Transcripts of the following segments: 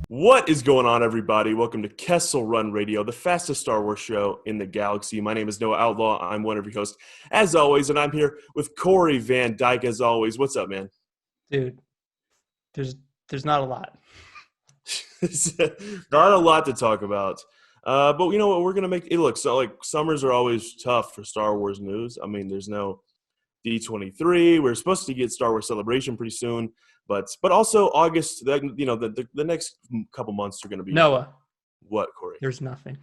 What is going on, everybody? Welcome to Kessel Run Radio, the fastest Star Wars show in the galaxy. My name is Noah Outlaw. I'm one of your hosts, as always, and I'm here with Corey Van Dyke, as always. What's up, man? Dude, there's not a lot. Not a lot to talk about. But you know what? We're going to make it look so like summers are always tough for Star Wars news. I mean, there's no D23. We're supposed to get Star Wars Celebration pretty soon. But also August, the next couple months are going to be Noah. What, Corey? There's nothing.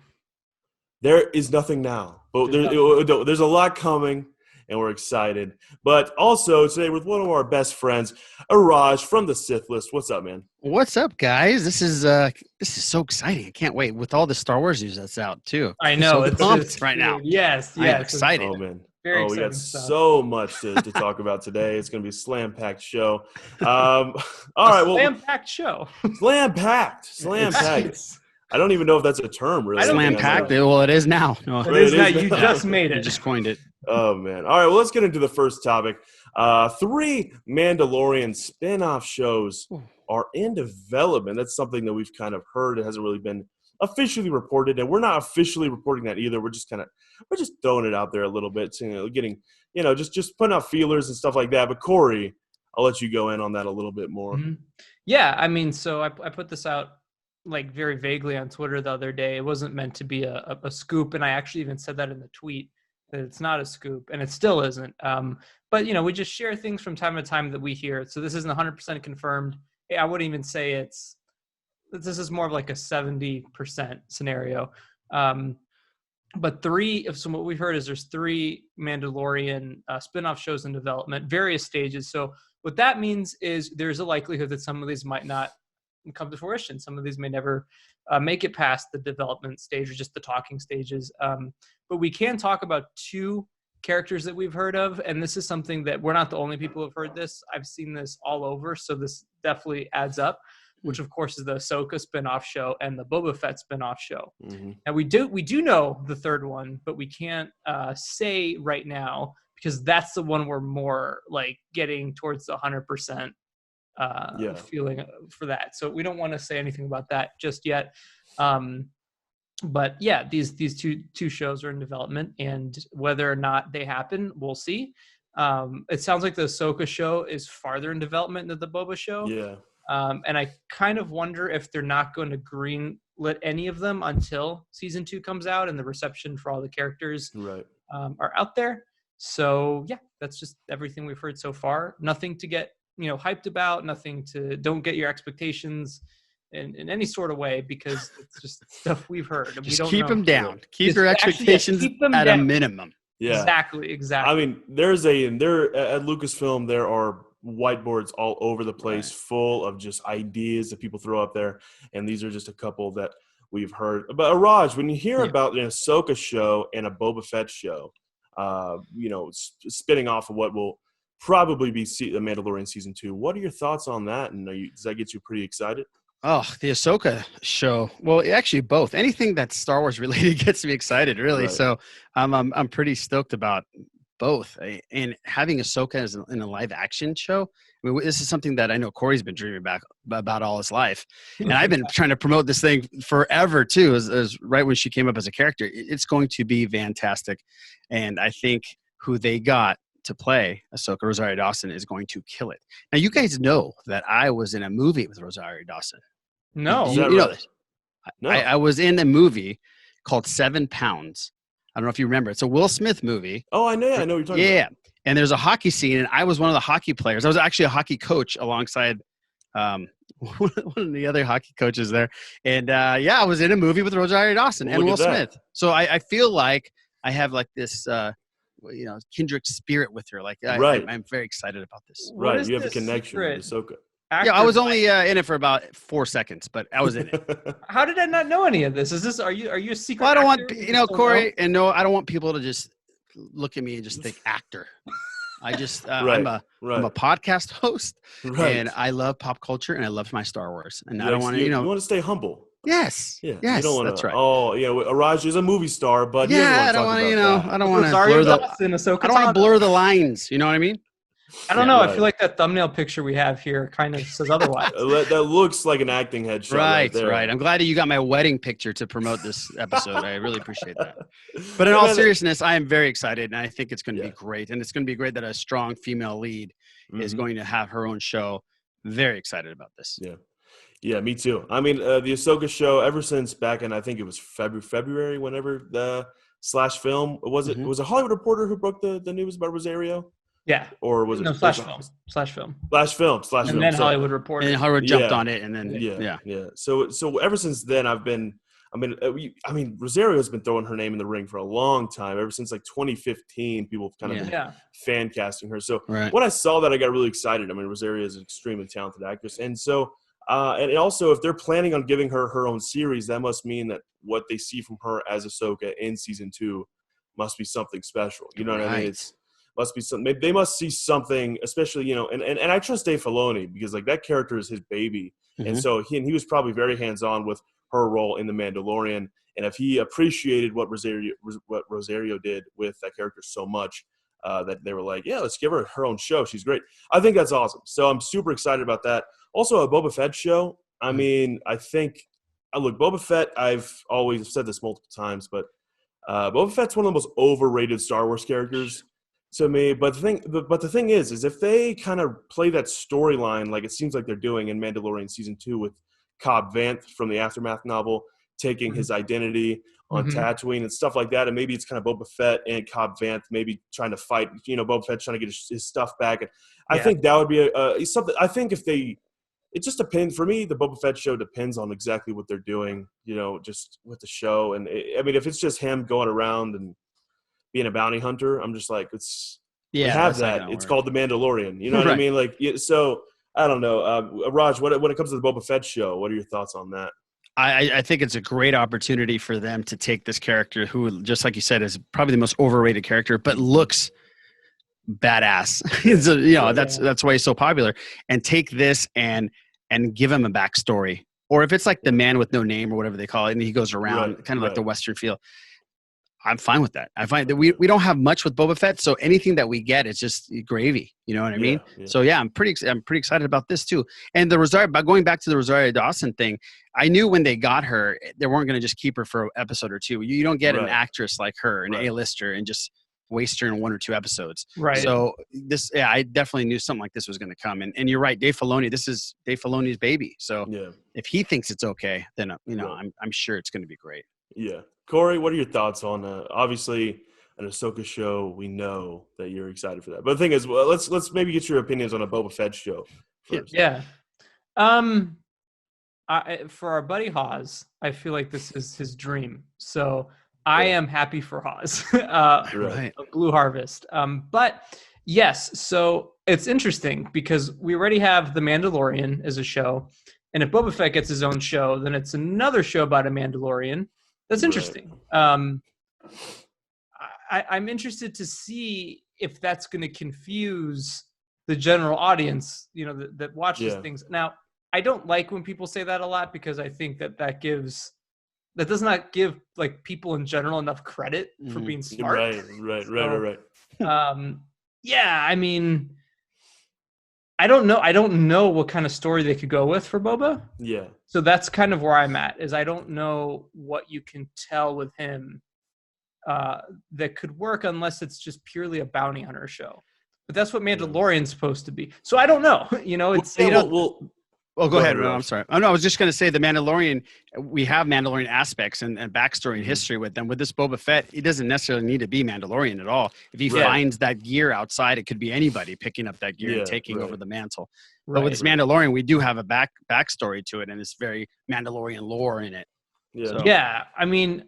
There is nothing now. But there's a lot coming, and we're excited. But also today with one of our best friends, Iraj from the Sith List. What's up, man? What's up, guys? This is so exciting. I can't wait with all the Star Wars news that's out too. I know. I'm so pumped right now. Yes. I'm excited. Oh man. We got so much to talk about today. It's going to be a slam-packed show. All right, well, slam-packed show. Slam-packed. I don't even know if that's a term, really. Slam-packed? Well, it is now. No. It is now. You just made it. You just coined it. Oh, man. All right, well, let's get into the first topic. 3 Mandalorian spinoff shows are in development. That's something that we've kind of heard. It hasn't really been officially reported, and we're not officially reporting that either. We're just throwing it out there a little bit, just putting out feelers and stuff like that. But Corey, I'll let you go in on that a little bit more. Mm-hmm. Yeah, I mean, so I put this out like very vaguely on Twitter the other day. It wasn't meant to be a scoop, and I actually even said that in the tweet that it's not a scoop, and it still isn't. But we just share things from time to time that we hear. So this isn't 100% confirmed. I wouldn't even say this is more of like a 70% scenario. But so what we've heard is there's 3 Mandalorian spinoff shows in development, various stages. So what that means is there's a likelihood that some of these might not come to fruition. Some of these may never make it past the development stage or just the talking stages. But we can talk about 2 characters that we've heard of. And this is something that we're not the only people who've heard this. I've seen this all over. So this definitely adds up, which of course is the Ahsoka spinoff show and the Boba Fett spinoff show. Mm-hmm. And we do know the third one, but we can't say right now because that's the one we're more like getting towards the 100% feeling for that. So we don't want to say anything about that just yet. But yeah, these two shows are in development, and whether or not they happen, we'll see. It sounds like the Ahsoka show is farther in development than the Boba show. Yeah. And I kind of wonder if they're not going to greenlit any of them until season 2 comes out and the reception for all the characters are out there. So yeah, that's just everything we've heard so far. Nothing to get hyped about. Don't get your expectations in any sort of way because it's just stuff we've heard. And just keep them down. Keep your expectations at a minimum. Yeah, exactly. I mean, there at Lucasfilm there are whiteboards all over the place full of just ideas that people throw up there, and these are just a couple that we've heard. But Iraj, when you hear about an Ahsoka show and a Boba Fett show, spinning off of what will probably be the Mandalorian season 2, what are your thoughts on that? And does that get you pretty excited? Oh, the Ahsoka show. Well, actually, both. Anything that's Star Wars related gets me excited, really. Right. So I'm pretty stoked about both. And having Ahsoka in a live action show, I mean, this is something that I know Corey's been dreaming about all his life. And I've been trying to promote this thing forever, too, as right when she came up as a character. It's going to be fantastic. And I think who they got to play Ahsoka, Rosario Dawson, is going to kill it. Now, you guys know that I was in a movie with Rosario Dawson. No. You know this. No. I was in a movie called 7 Pounds. I don't know if you remember. It's a Will Smith movie. Oh, I know what you're talking about. Yeah. And there's a hockey scene, and I was one of the hockey players. I was actually a hockey coach alongside one of the other hockey coaches there. And, I was in a movie with Rosario Dawson and Will Smith. So I feel like I have like this kindred spirit with her. Like I'm very excited about this. Right. You have a connection with Ahsoka. Yeah, I was only in it for about 4 seconds, but I was in it. How did I not know any of this? Are you a secret? Well, I don't want Corey, and no, I don't want people to just look at me and just think actor. I just I'm a podcast host, and I love pop culture and I love my Star Wars, and I don't want to you want to stay humble. Yes. Yeah. Yes. You don't want that's right. Oh, yeah. Iraj is a movie star, but I don't want to blur the. I don't want to blur the lines. You know what I mean? I don't know. I Right. feel like that thumbnail picture we have here kind of says otherwise. That looks like an acting headshot. Right, there. right. I'm glad that you got my wedding picture to promote this episode. I really appreciate that. But in And all then- seriousness, I am very excited, and I think it's going to Yeah. be great. And it's going to be great that a strong female lead is Mhm. going to have her own show. Very excited about this. Yeah, me too. I mean, the Ahsoka show, ever since back in, I think it was February, whenever the Slash film, was it Mhm. was a Hollywood Reporter who broke the news about Rosario? Yeah. Or was it? No, Slash film. Slash film. And then So, Hollywood Reporter. And Hollywood jumped Yeah. on it, and then Yeah. So ever since then, I mean, Rosario has been throwing her name in the ring for a long time. Ever since like 2015, people have kind of been Yeah. fan casting her. So Right. when I saw that, I got really excited. I mean, Rosario is an extremely talented actress, and so and also if they're planning on giving her own series, that must mean that what they see from her as Ahsoka in season 2 must be something special. You know what I mean? Right. It's must be something. They must see something, especially and I trust Dave Filoni because like that character is his baby, and Mhm. so he was probably very hands on with her role in The Mandalorian. And if he appreciated what Rosario did with that character so much, that they were like, yeah, let's give her own show. She's great. I think that's awesome. So I'm super excited about that. Also, a Boba Fett show. I mean, I think, look, Boba Fett, I've always said this multiple times, but Boba Fett's one of the most overrated Star Wars characters to me. But the thing is if they kind of play that storyline like it seems like they're doing in Mandalorian Season 2 with Cobb Vanth from the Aftermath novel taking his identity on Tatooine and stuff like that, and maybe it's kind of Boba Fett and Cobb Vanth maybe trying to fight, Boba Fett trying to get his stuff back. And I think that would be something. I think if they, it just depends. For me, the Boba Fett show depends on exactly what they're doing, just with the show. And I mean, if it's just him going around and being a bounty hunter, I'm just like, we have that. It's called The Mandalorian. You know what I mean? Like, so I don't know. Raj, when it comes to the Boba Fett show, what are your thoughts on that? I think it's a great opportunity for them to take this character who, just like you said, is probably the most overrated character, but looks badass. That's why he's so popular. And take this and give him a backstory. Or if it's like the man with no name or whatever they call it, and he goes around kind of like the Western feel. I'm fine with that. I find that we don't have much with Boba Fett, so anything that we get is just gravy. You know what I mean? Yeah. So I'm pretty excited about this too. And the Rosario, by going back to the Rosario Dawson thing, I knew when they got her, they weren't going to just keep her for an episode or two. You don't get an actress like her, an A-lister, and just waste her in 1 or 2 episodes. Right. So I definitely knew something like this was going to come. And you're right, Dave Filoni. This is Dave Filoni's baby. So if he thinks it's okay, then I'm sure it's going to be great. Yeah. Corey, what are your thoughts on obviously an Ahsoka show? We know that you're excited for that. But the thing is, let's maybe get your opinions on a Boba Fett show first. Yeah. For our buddy Hawes, I feel like this is his dream. So I am happy for Hawes. Right. Blue Harvest. But yes, so it's interesting because we already have The Mandalorian as a show. And if Boba Fett gets his own show, then it's another show about a Mandalorian. That's interesting. I'm interested to see if that's going to confuse the general audience, that watches things. Now, I don't like when people say that a lot because I think that does not give like people in general enough credit for being smart. Right. Yeah, I mean, I don't know what kind of story they could go with for Boba. Yeah. So that's kind of where I'm at, is I don't know what you can tell with him that could work unless it's just purely a bounty hunter show. But that's what Mandalorian's supposed to be. So I don't know. Go ahead. No, I'm sorry. Oh, no, I was just going to say the Mandalorian, we have Mandalorian aspects and backstory and history with them. With this Boba Fett, he doesn't necessarily need to be Mandalorian at all. If he finds that gear outside, it could be anybody picking up that gear and taking over the mantle. But with this Mandalorian, we do have a backstory to it, and it's very Mandalorian lore in it. Yeah. So. Yeah. I mean,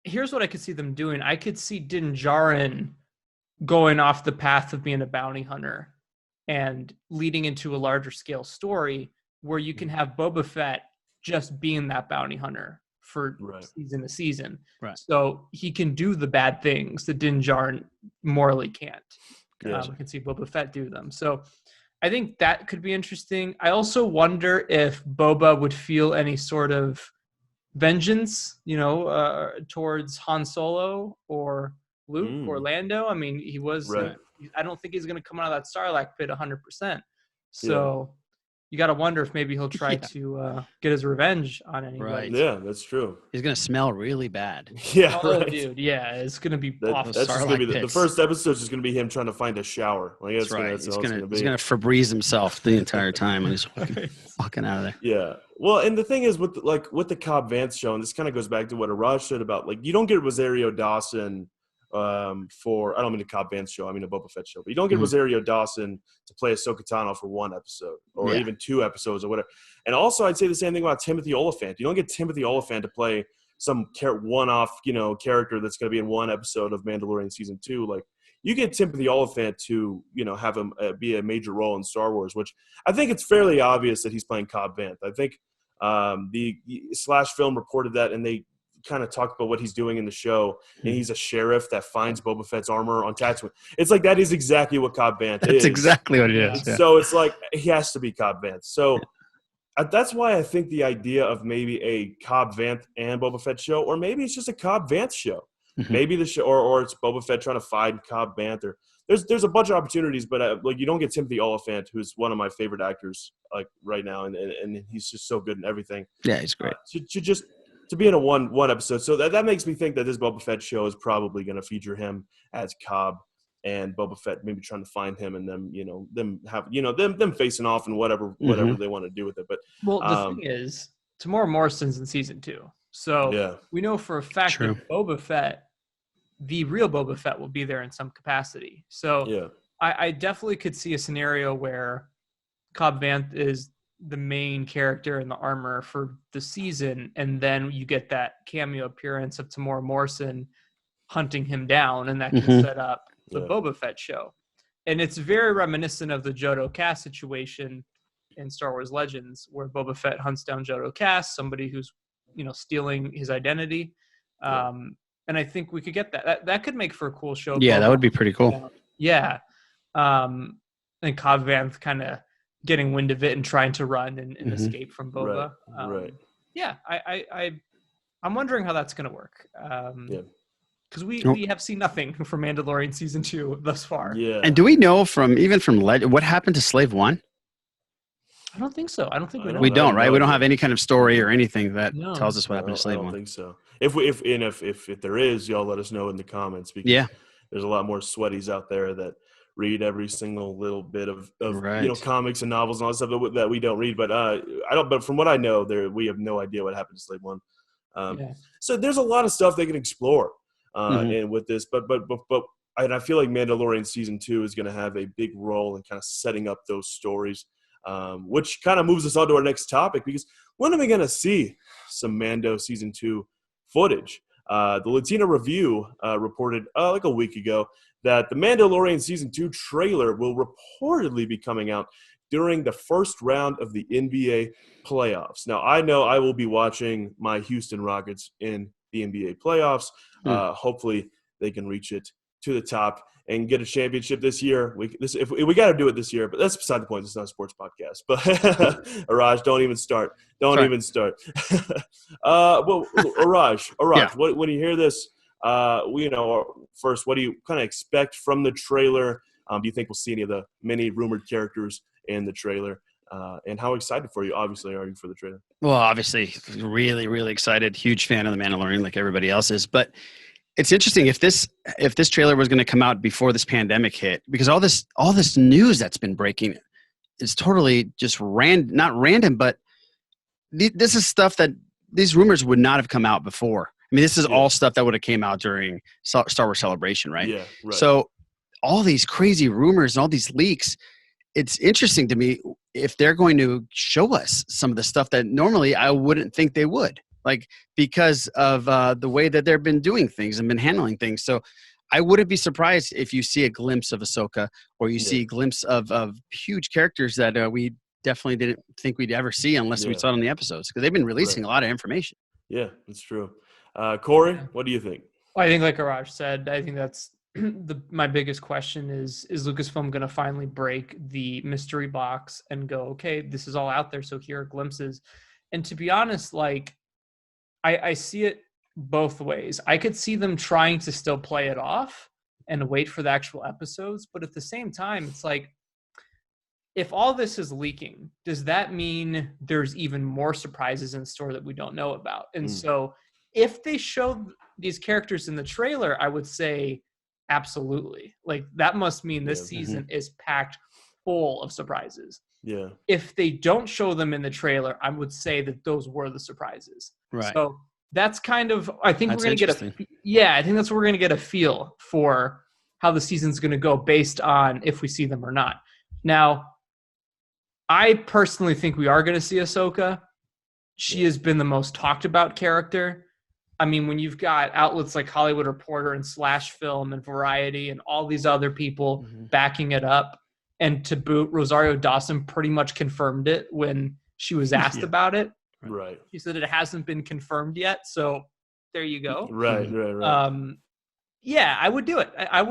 here's what I could see them doing. I could see Din Djarin going off the path of being a bounty hunter and leading into a larger scale story where you can have Boba Fett just being that bounty hunter for season to season. Right. So he can do the bad things that Din Djarin morally can't. I can see Boba Fett do them. So I think that could be interesting. I also wonder if Boba would feel any sort of vengeance, towards Han Solo or Luke or Lando. I mean, he was I don't think he's going to come out of that Sarlacc pit 100%. So you got to wonder if maybe he'll try to get his revenge on anybody. Right. Yeah, that's true. He's gonna smell really bad. Yeah, Oh, right. dude, yeah, it's going to be awful. That's just gonna be the pits. first episode is just gonna be him trying to find a shower. Like That's right. That's all it's gonna be. He's gonna Febreze himself the entire time when he's walking out of there. Yeah. Well, and the thing is with the Cobb Vanth show, and this kind of goes back to what Iraj said about like you don't get Rosario Dawson for I don't mean the Cobb Vanth show, I mean the Boba Fett show, but you don't get Rosario Dawson to play Ahsoka Tano for one episode or even 2 episodes or whatever. And also I'd say the same thing about Timothy Olyphant. You don't get Timothy Olyphant to play some one-off, character that's going to be in one episode of Mandalorian season 2. Like you get Timothy Olyphant to, have him be a major role in Star Wars, which I think it's fairly obvious that he's playing Cobb Vanth. I think the Slash Film reported that, and they kind of talked about what he's doing in the show, and he's a sheriff that finds Boba Fett's armor on Tatooine. It's like that is exactly what Cobb Vanth is. That's exactly what it is. Yeah. So it's like he has to be Cobb Vanth. So that's why I think the idea of maybe a Cobb Vanth and Boba Fett show, or maybe it's just a Cobb Vanth show. Maybe the show, or it's Boba Fett trying to find Cobb Vanth. Or there's a bunch of opportunities, but you don't get Timothy Olyphant, who's one of my favorite actors like right now, and he's just so good in everything. Yeah, he's great. To be in a one episode. So that makes me think that this Boba Fett show is probably going to feature him as Cobb and Boba Fett maybe trying to find him, and them, them facing off and whatever they want to do with it. But the thing is, Tamora Morrison's in season 2. So we know for a fact that Boba Fett, the real Boba Fett, will be there in some capacity. So I definitely could see a scenario where Cobb Vanth is the main character in the armor for the season, and then you get that cameo appearance of Tamora Morrison hunting him down, and that can set up the Boba Fett show. And it's very reminiscent of the Jodo Cass situation in Star Wars Legends, where Boba Fett hunts down Jodo Cass, somebody who's stealing his identity. And I think we could get that. That could make for a cool show. Yeah, that would be pretty cool. Yeah. And Cobb Vanth kind of getting wind of it and trying to run and escape from Boba. Right. Yeah, I'm wondering how that's going to work. Because we have seen nothing from Mandalorian season 2 thus far. Yeah. And do we know from what happened to Slave One? I don't think so. I don't think we know. We don't, right? We don't have any kind of story or anything that tells us what happened to Slave One. I don't think so. If there is, y'all let us know in the comments, because there's a lot more sweaties out there that read every single little bit of comics and novels and all that stuff that we don't read. But But from what I know, we have no idea what happened to Slave One. So there's a lot of stuff they can explore and with this. But I feel like Mandalorian season 2 is going to have a big role in kind of setting up those stories, which kind of moves us on to our next topic, because when are we going to see some Mando season 2 footage? The Latino Review reported like a week ago that the Mandalorian season 2 trailer will reportedly be coming out during the first round of the NBA playoffs. Now, I know I will be watching my Houston Rockets in the NBA playoffs. Hopefully they can reach it to the top and get a championship this year. We got to do it this year, but that's beside the point. It's not a sports podcast. But Iraj, don't even start. Even start. Well, Iraj, when you hear this, first, what do you kind of expect from the trailer? Do you think we'll see any of the many rumored characters in the trailer? And how excited are you for the trailer? Well, obviously, really, really excited. Huge fan of The Mandalorian, like everybody else is. But it's interesting if this trailer was going to come out before this pandemic hit, because all this news that's been breaking is totally just not random, but this is stuff that these rumors would not have come out before. I mean, this is all stuff that would have came out during Star Wars Celebration, right? Yeah, right. So all these crazy rumors and all these leaks, it's interesting to me if they're going to show us some of the stuff that normally I wouldn't think they would, like because of the way that they've been doing things and been handling things. So I wouldn't be surprised if you see a glimpse of Ahsoka, or you see a glimpse of huge characters that we definitely didn't think we'd ever see unless we saw it in the episodes, because they've been releasing a lot of information. Yeah, that's true. Corey, what do you think? Well, I think like Iraj said, I think that's my biggest question is Lucasfilm going to finally break the mystery box and go, okay, this is all out there, so here are glimpses. And to be honest, like I see it both ways. I could see them trying to still play it off and wait for the actual episodes. But at the same time, it's like, if all this is leaking, does that mean there's even more surprises in store that we don't know about? And so if they show these characters in the trailer, I would say absolutely. Like, that must mean this season is packed full of surprises. Yeah. If they don't show them in the trailer, I would say that those were the surprises. Right. So that's kind of, I think That's we're going to get I think that's what we're going to get a feel for how the season's going to go based on if we see them or not. Now, I personally think we are going to see Ahsoka. She has been the most talked about character. I mean, when you've got outlets like Hollywood Reporter and Slash Film and Variety and all these other people backing it up, and to boot, Rosario Dawson pretty much confirmed it when she was asked about it. Right. She said it hasn't been confirmed yet, so there you go. Right. Yeah, I would do it. I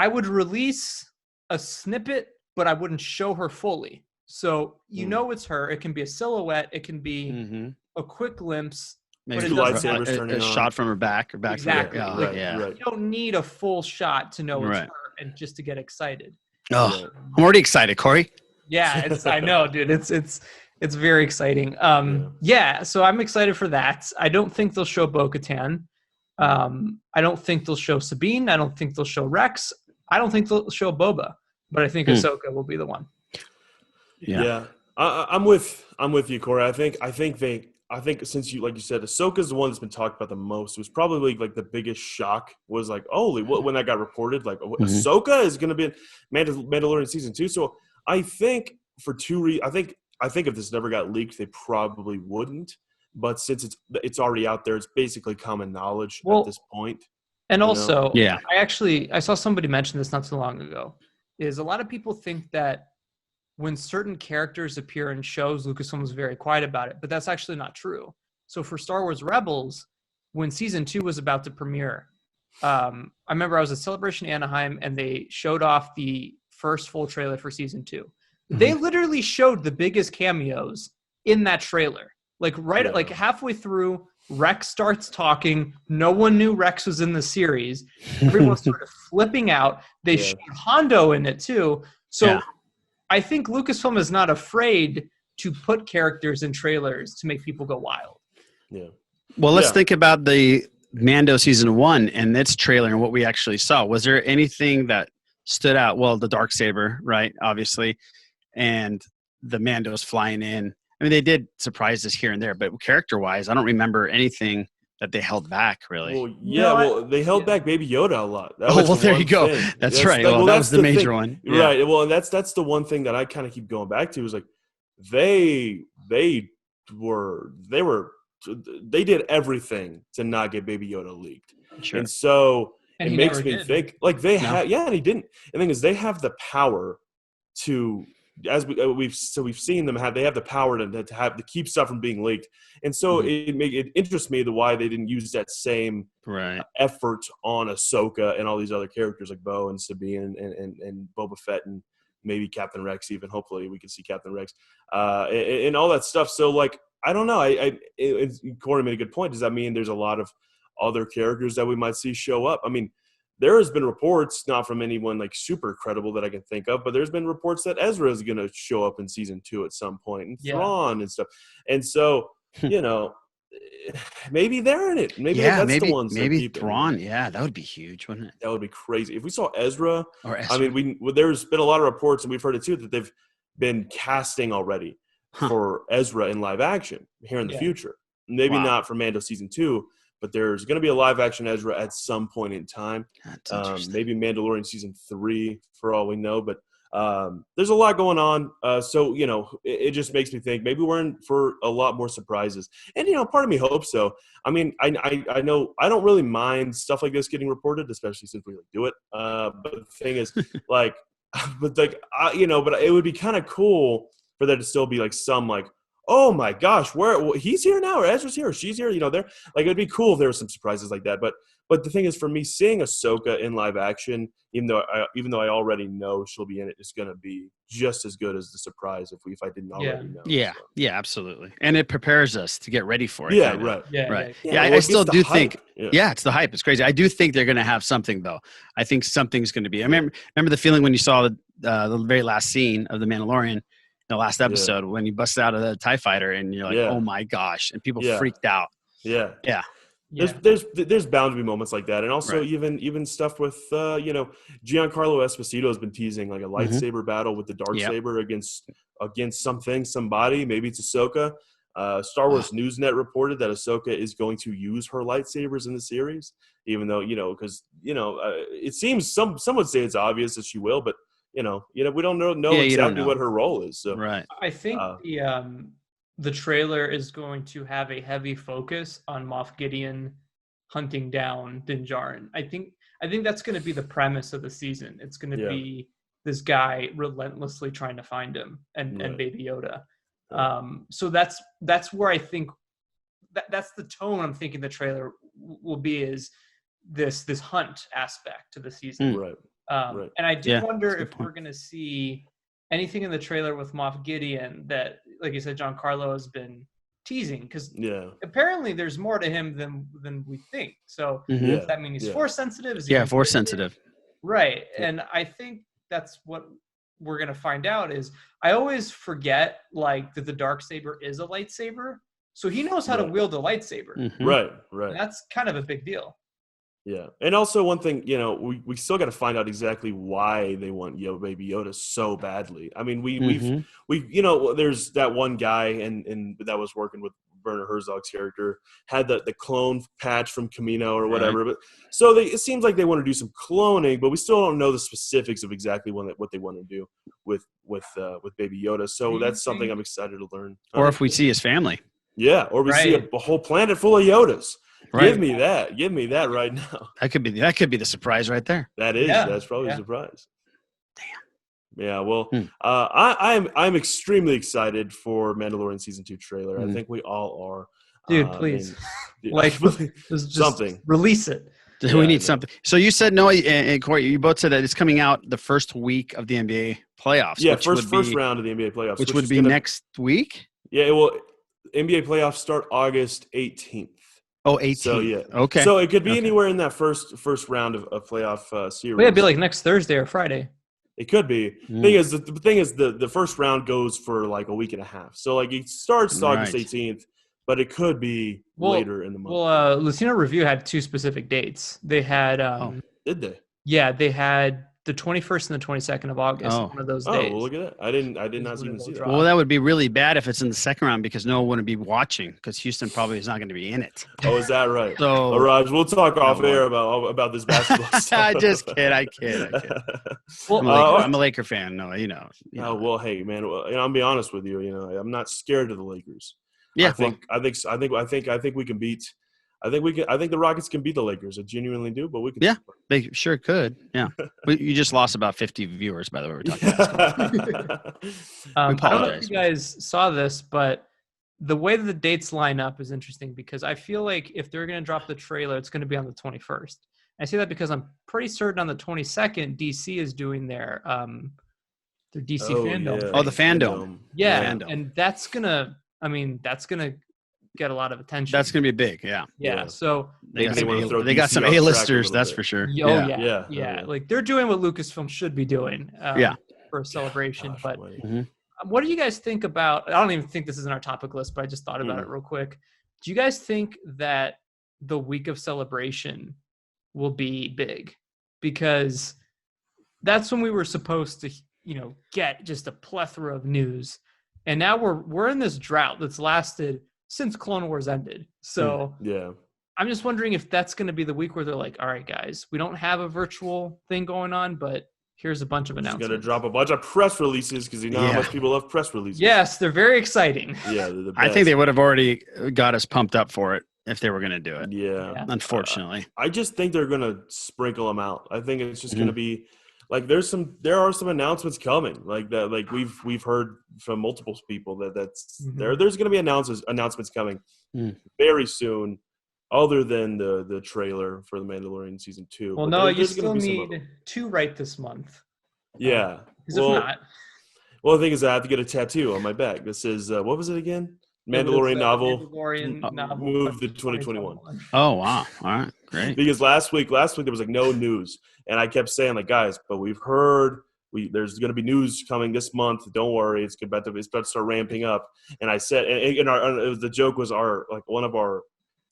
would release a snippet, but I wouldn't show her fully. So it's her. It can be a silhouette. It can be a quick glimpse. Maybe lightsabers turning a on. shot from her back or back Exactly. from her. Right. You don't need a full shot to know it's her and just to get excited. Oh, I'm already excited, Corey. Yeah, I know, dude. It's very exciting. So I'm excited for that. I don't think they'll show Bo-Katan. I don't think they'll show Sabine. I don't think they'll show Rex. I don't think they'll show Boba. But I think Ahsoka will be the one. Yeah. I'm with you, Corey. I think since like you said, Ahsoka's the one that's been talked about the most. It was probably like the biggest shock was like, holy, when that got reported, like Ahsoka is going to be in Mandalorian season 2. So I think for two reasons, I think if this never got leaked, they probably wouldn't. But since it's already out there, it's basically common knowledge at this point. And also, I saw somebody mention this not too long ago. Is a lot of people think that when certain characters appear in shows, Lucasfilm was very quiet about it, but that's actually not true. So for Star Wars Rebels, when season 2 was about to premiere, I remember I was at Celebration Anaheim and they showed off the first full trailer for season 2. They literally showed the biggest cameos in that trailer. Like like halfway through, Rex starts talking. No one knew Rex was in the series. Everyone started flipping out. They showed Hondo in it too. So I think Lucasfilm is not afraid to put characters in trailers to make people go wild. Yeah. Well, let's think about the Mando season 1 and its trailer and what we actually saw. Was there anything that stood out? Well, the Darksaber, right? Obviously. And the Mandos flying in. I mean, they did surprise us here and there, but character-wise, I don't remember anything that they held back, really. Well, they held back Baby Yoda a lot. There you go. That's right. That was the major one. Yeah. Right. Well, and that's the one thing that I kind of keep going back to is like they did everything to not get Baby Yoda leaked. Sure. And so it makes me think like they had, and he didn't. And the thing is, they have the power to, as we've seen them have, they have the power to keep stuff from being leaked, and so it interests me why they didn't use that same effort on Ahsoka and all these other characters like Bo and Sabine and Boba Fett and maybe Captain Rex even. Hopefully we can see Captain Rex and all that stuff. So like I don't know. Corey made a good point. Does that mean there's a lot of other characters that we might see show up? I mean, there has been reports, not from anyone like super credible that I can think of, but there's been reports that Ezra is going to show up in season 2 at some point, and Thrawn and stuff. And so, maybe they're in it. Maybe that's the ones. Maybe Thrawn. Yeah, that would be huge, wouldn't it? That would be crazy if we saw Ezra. I mean, there's been a lot of reports, and we've heard it too, that they've been casting already for Ezra in live action here in the future. Maybe not for Mando season 2. But there's going to be a live-action Ezra at some point in time. Maybe Mandalorian season 3, for all we know. But there's a lot going on. So, it just makes me think maybe we're in for a lot more surprises. And, part of me hopes so. I mean, I know I don't really mind stuff like this getting reported, especially since we do it. But the thing is, but it would be kind of cool for there to still be like some like, oh my gosh, he's here now, or Ezra's here, or she's here. They're like, it'd be cool if there were some surprises like that. But the thing is, for me, seeing Ahsoka in live action, even though I already know she'll be in it, is going to be just as good as the surprise if I didn't already know. Yeah, so. Yeah, absolutely. And it prepares us to get ready for it. Yeah, kinda. right. Yeah. Well, I still do think. Yeah, it's the hype. It's crazy. I do think they're going to have something, though. I think something's going to be. I remember the feeling when you saw the very last scene of The Mandalorian, the last episode, when he busted out of the TIE fighter, and you're like, oh my gosh, and people freaked out. Yeah. Yeah. There's bound to be moments like that, and also even stuff with Giancarlo Esposito has been teasing like a lightsaber battle with the darksaber against somebody. Maybe it's Ahsoka. Star Wars Newsnet reported that Ahsoka is going to use her lightsabers in the series, even though because it seems some would say it's obvious that she will, but we don't know exactly what her role is. So I think the trailer is going to have a heavy focus on Moff Gideon hunting down Din Djarin. I think that's going to be the premise of the season. It's going to be this guy relentlessly trying to find him and Baby Yoda. So that's where I think that's the tone I'm thinking the trailer will be, is this hunt aspect to the season. Right. And I do wonder if we're going to see anything in the trailer with Moff Gideon that, like you said, Giancarlo has been teasing, because apparently there's more to him than we think. So does that mean he's force sensitive? Is he force sensitive? Right. And I think that's what we're going to find out. Is I always forget that the darksaber is a lightsaber, so he knows how to wield a lightsaber. Right. And that's kind of a big deal. Yeah, and also one thing, we still got to find out exactly why they want Baby Yoda so badly. I mean, we've there's that one guy and that was working with Werner Herzog's character, had the clone patch from Camino or whatever. But so it seems like they want to do some cloning, but we still don't know the specifics of exactly what they want to do with Baby Yoda. So that's something I'm excited to learn. Or if we see his family. Yeah, or we see a whole planet full of Yodas. Right. Give me that right now. That could be the surprise right there. That's probably a surprise. Damn. Yeah, well, I'm extremely excited for Mandalorian season 2 trailer. I think we all are. Dude, please. Just something. Release it. We need something. So you said Noah and Corey, you both said that it's coming out the first week of the NBA playoffs. Yeah, first round of the NBA playoffs, which would be next week. Yeah, well, NBA playoffs start August 18th. Oh, 18. So, okay. So it could be anywhere in that first round of playoff series. Well, it'd be like next Thursday or Friday. It could be. The thing is, the first round goes for like a week and a half. So like it starts August 18th, but it could be later in the month. Well, Latino Review had 2 specific dates. They had. Did they? Yeah, they had the 21st and the 22nd of August. One of those days. Oh, well, look at that! I did not even see that. Well, that would be really bad if it's in the second round, because no one wouldn't be watching, because Houston probably is not going to be in it. Oh, is that right? So, Iraj, we'll talk off air about this basketball stuff. I just kid. I kid. Well, I'm a Laker fan. No, Oh well, hey man, I'll be honest with you. I'm not scared of the Lakers. Yeah, I think we can beat. I think the Rockets can beat the Lakers. I genuinely do, but we can. Yeah, they sure could. Yeah, you just lost about 50 viewers, by the way. We're talking about. I don't know if you guys saw this, but the way that the dates line up is interesting, because I feel like if they're going to drop the trailer, it's going to be on the 21st. I say that because I'm pretty certain on the 22nd, DC is doing their DC fandom. Yeah. Oh, the fandom. Yeah, and that's gonna get a lot of attention. That's gonna be big. Yeah. So they got some A-listers, that's for sure. Yeah. Like they're doing what Lucasfilm should be doing. For a celebration. But what do you guys think about? I don't even think this is in our topic list, but I just thought about it real quick. Do you guys think that the week of celebration will be big? Because that's when we were supposed to, get just a plethora of news, and now we're in this drought that's lasted since Clone Wars ended. So I'm just wondering if that's going to be the week where they're like, all right, guys, we don't have a virtual thing going on, but here's a bunch of announcements. Going to drop a bunch of press releases, because you know how much people love press releases. Yes, they're very exciting. Yeah, they're the best. I think they would have already got us pumped up for it if they were going to do it. Yeah. Unfortunately. I just think they're going to sprinkle them out. I think it's just going to be like there are some announcements coming, like that. Like we've heard from multiple people that's there's going to be announcements coming very soon, other than the trailer for the Mandalorian season 2. Well, but no, you there's still gonna be need 2 right this month. Yeah. Because if not, well, the thing is, I have to get a tattoo on my back. This is what was it again? Mandalorian novel. Mandalorian novel Moved to 2021. Oh wow! All right, great. Because last week there was like no news, and I kept saying like, guys, but we've heard there's going to be news coming this month. Don't worry, it's about to start ramping up. And I said, the joke was one of our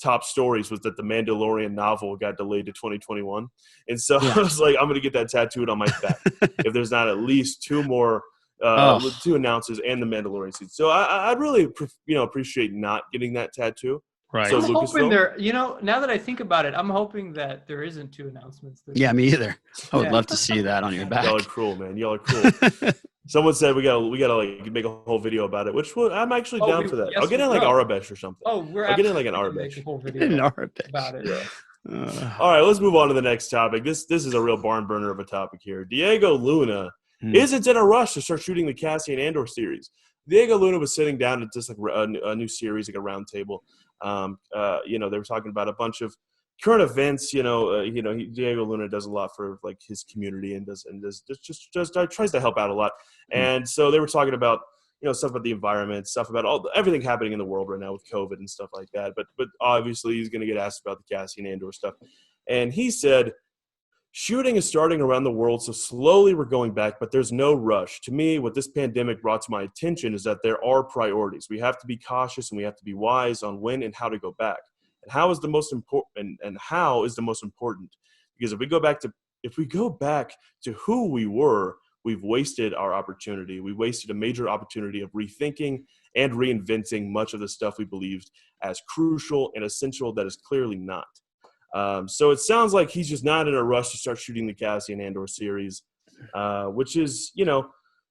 top stories was that the Mandalorian novel got delayed to 2021, and so I was like, I'm going to get that tattooed on my back if there's not at least 2 more. 2 announcers and the Mandalorian season. So I'd really, appreciate not getting that tattoo. Right. So I'm hoping now that I think about it, I'm hoping that there isn't 2 announcements. Yeah, me either. I would love to see that on your back. Y'all are cruel, man. Y'all are cruel. Someone said we gotta like make a whole video about it, which I'm actually down for that. I'll get in like Arabesh or something. I'll get in like an Arabesh. Make a whole video about it. Yeah. All right, let's move on to the next topic. This is a real barn burner of a topic here. Diego Luna isn't in a rush to start shooting the Cassian Andor series. Diego Luna was sitting down at just like a new series, like a round table. They were talking about a bunch of current events. Diego Luna does a lot for like his community and tries to help out a lot. And so they were talking about stuff about the environment, stuff about everything happening in the world right now with COVID and stuff like that. But obviously he's going to get asked about the Cassian Andor stuff, and he said, shooting is starting around the world, so slowly we're going back, but there's no rush. To me, what this pandemic brought to my attention is that there are priorities. We have to be cautious and we have to be wise on when and how to go back. And how is the most important? And how is the most important? Because if we go back to who we were, we've wasted our opportunity. We wasted a major opportunity of rethinking and reinventing much of the stuff we believed as crucial and essential that is clearly not. So it sounds like he's just not in a rush to start shooting the Cassian Andor series, which is,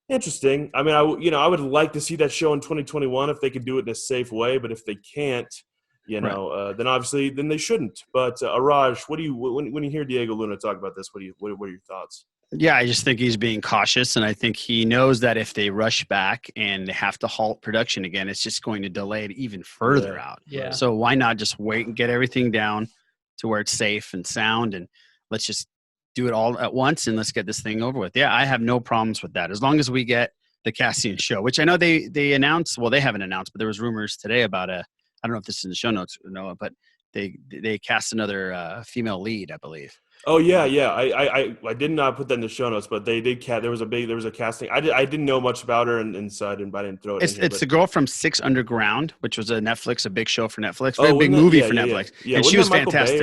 interesting. I mean, I would like to see that show in 2021 if they could do it in a safe way, but if they can't, then obviously they shouldn't. But Iraj, when you hear Diego Luna talk about this, what are your thoughts? Yeah, I just think he's being cautious, and I think he knows that if they rush back and they have to halt production again, it's just going to delay it even further out. Yeah. So why not just wait and get everything down to where it's safe and sound, and let's just do it all at once and let's get this thing over with. Yeah, I have no problems with that as long as we get the Cassian show, which I know they announced. Well, they haven't announced, but there was rumors today about I don't know if this is in the show notes, Noah, but they cast another female lead, I believe. Oh yeah. I did not put that in the show notes, but they did. There was a casting. I didn't know much about her, and so I didn't throw it. It's the girl from Six Underground, which was a big show for Netflix, very big movie for Netflix, and she was fantastic.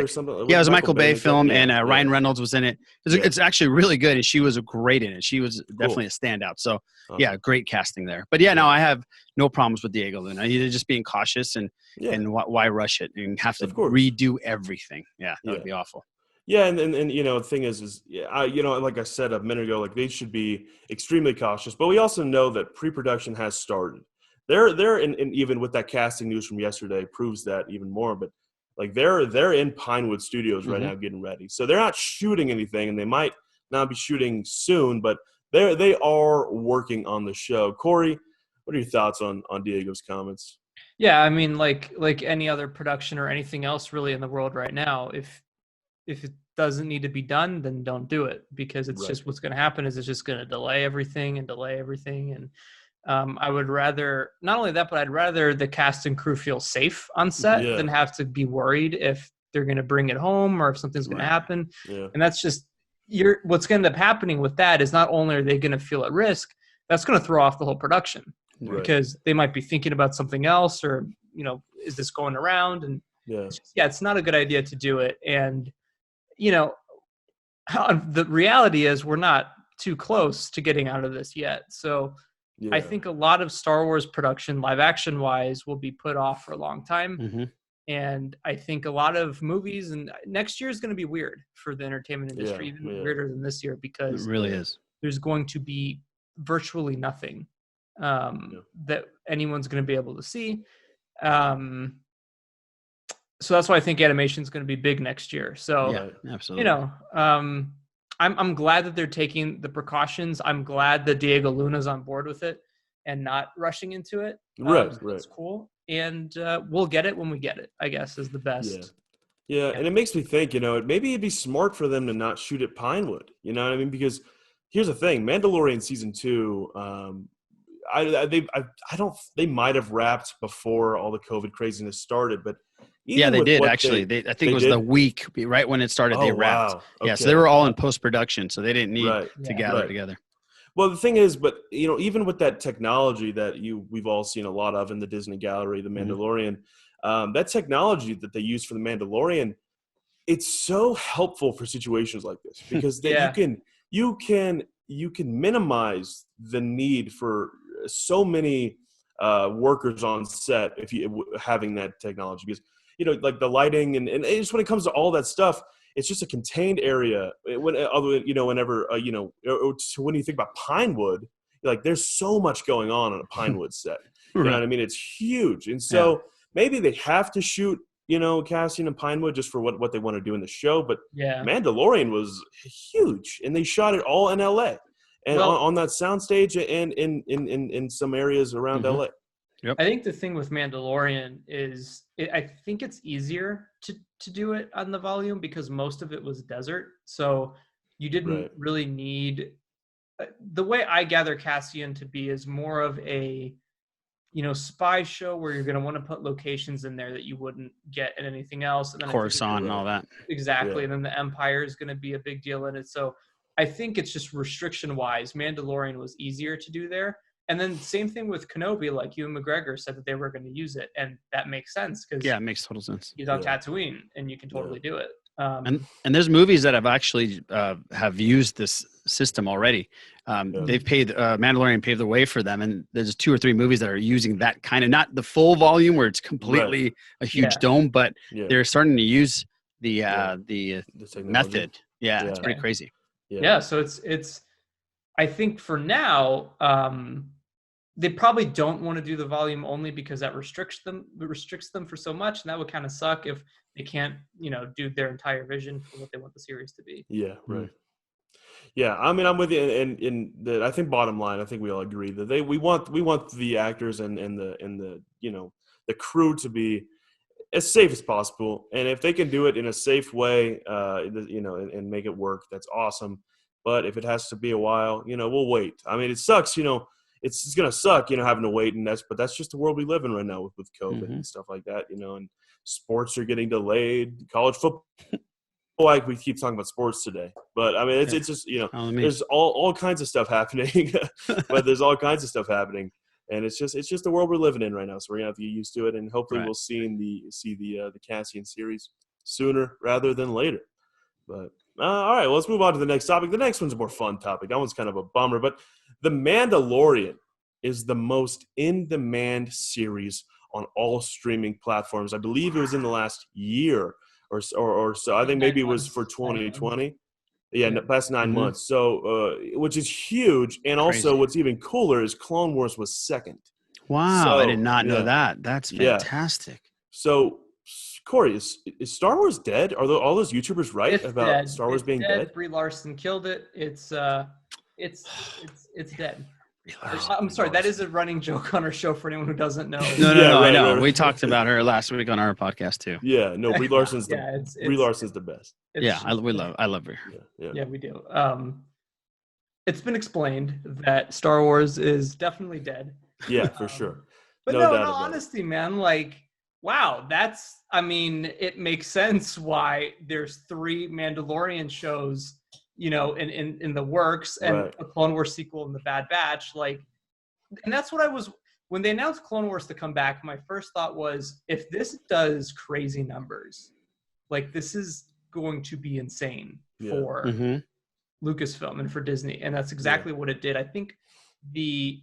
Yeah, it was a Michael Bay film, and Ryan Reynolds was in it. It's actually really good, and she was great in it. She was definitely a standout. So yeah, great casting there. But yeah, no, I have no problems with Diego Luna. You're just being cautious, and why rush it and have to redo everything? Yeah, that would be awful. Yeah, and the thing is like I said a minute ago, like they should be extremely cautious. But we also know that pre-production has started. They're in even with that casting news from yesterday proves that even more. But like they're in Pinewood Studios right now getting ready, so they're not shooting anything, and they might not be shooting soon, but they are working on the show. Corey, what are your thoughts on Diego's comments? Yeah, I mean, like any other production or anything else really in the world right now, if it doesn't need to be done, then don't do it, because it's just what's going to happen is it's just going to delay everything. And I would rather, not only that, but I'd rather the cast and crew feel safe on set than have to be worried if they're going to bring it home or if something's going to happen. Yeah. And that's just what's going to end up happening with that is not only are they going to feel at risk, that's going to throw off the whole production because they might be thinking about something else or, is this going around? And it's not a good idea to do it. And, the reality is we're not too close to getting out of this yet. So I think a lot of Star Wars production, live action wise, will be put off for a long time. Mm-hmm. And I think a lot of movies, and next year is going to be weird for the entertainment industry, even weirder than this year, because it really is. There's going to be virtually nothing that anyone's going to be able to see. So that's why I think animation is going to be big next year. So, absolutely. I'm glad that they're taking the precautions. I'm glad that Diego Luna's on board with it and not rushing into it. Right. So that's cool. And we'll get it when we get it, I guess, is the best. Yeah, and it makes me think, maybe it'd be smart for them to not shoot at Pinewood. You know what I mean? Because here's the thing: Mandalorian season 2, they might have wrapped before all the COVID craziness started, but they did actually. I think it was the week right when it started. They wrapped. Wow. Okay. Yeah, so they were all in post production, so they didn't need to gather together. Well, the thing is, but even with that technology that we've all seen a lot of in the Disney Gallery, the Mandalorian, that technology that they use for the Mandalorian, it's so helpful for situations like this because you can minimize the need for so many workers on set if you having that technology, because like the lighting and just when it comes to all that stuff, it's just a contained area. Whenever when you think about Pinewood, like there's so much going on a Pinewood set. You know what I mean? It's huge, and so maybe they have to shoot Cassian and Pinewood just for what they want to do in the show. But Mandalorian was huge, and they shot it all in LA and on that soundstage and in some areas around LA. Yep. I think the thing with Mandalorian is I think it's easier to do it on the volume because most of it was desert. So you didn't really need the way I gather Cassian to be is more of a spy show where you're going to want to put locations in there that you wouldn't get in anything else. And then Coruscant and all that. Exactly. Yeah. And then the Empire is going to be a big deal in it. So I think it's just restriction wise, Mandalorian was easier to do there. And then same thing with Kenobi, like Ewan McGregor said that they were going to use it. And that makes sense because it makes total sense. He's on Tatooine and you can totally do it. And there's movies that have actually have used this system already. They've paid Mandalorian paved the way for them, and there's 2 or 3 movies that are using that kind of, not the full volume where it's completely a huge dome, but they're starting to use the method. It's pretty crazy. So it's I think for now they probably don't want to do the volume only because that restricts them for so much, and that would kind of suck if they can't do their entire vision for what they want the series to be. Yeah, I mean, I'm with you, and that I think bottom line, I think we all agree that we want the actors and the the crew to be as safe as possible, and if they can do it in a safe way, and make it work, that's awesome. But if it has to be a while, we'll wait. I mean, it sucks, it's gonna suck, having to wait, and that's just the world we live in right now with COVID and stuff like that, and sports are getting delayed, college football. Like we keep talking about sports today, but I mean, it's just there's all kinds of stuff happening, but there's all kinds of stuff happening, and it's just the world we're living in right now. So we're gonna have to get used to it, and hopefully we'll see the Cassian series sooner rather than later. But all right, well, let's move on to the next topic. The next one's a more fun topic. That one's kind of a bummer, but The Mandalorian is the most in-demand series on all streaming platforms. I believe it was in the last year. Or so. I think maybe it was for 2020. Past 9 months. So, which is huge. And also, what's even cooler is Clone Wars was second. Wow, so, I did not know that. That's fantastic. So, Corey, is Star Wars dead? Are all those YouTubers right about dead. Star Wars being dead? Brie Larson killed it. It's dead. I'm sorry, that is a running joke on our show for anyone who doesn't know. No, I know. Right. We talked about her last week on our podcast too. Yeah, no, Brie Larson's Brie Larson's the best. I love her. Yeah, we do. It's been explained that Star Wars is definitely dead. Yeah, for sure. But no, honestly, man, like, wow, it makes sense why there's 3 Mandalorian shows in the works and a Clone Wars sequel in the Bad Batch, and that's what when they announced Clone Wars to come back, my first thought was, if this does crazy numbers, this is going to be insane for Lucasfilm and for Disney, and that's exactly what it did. I think the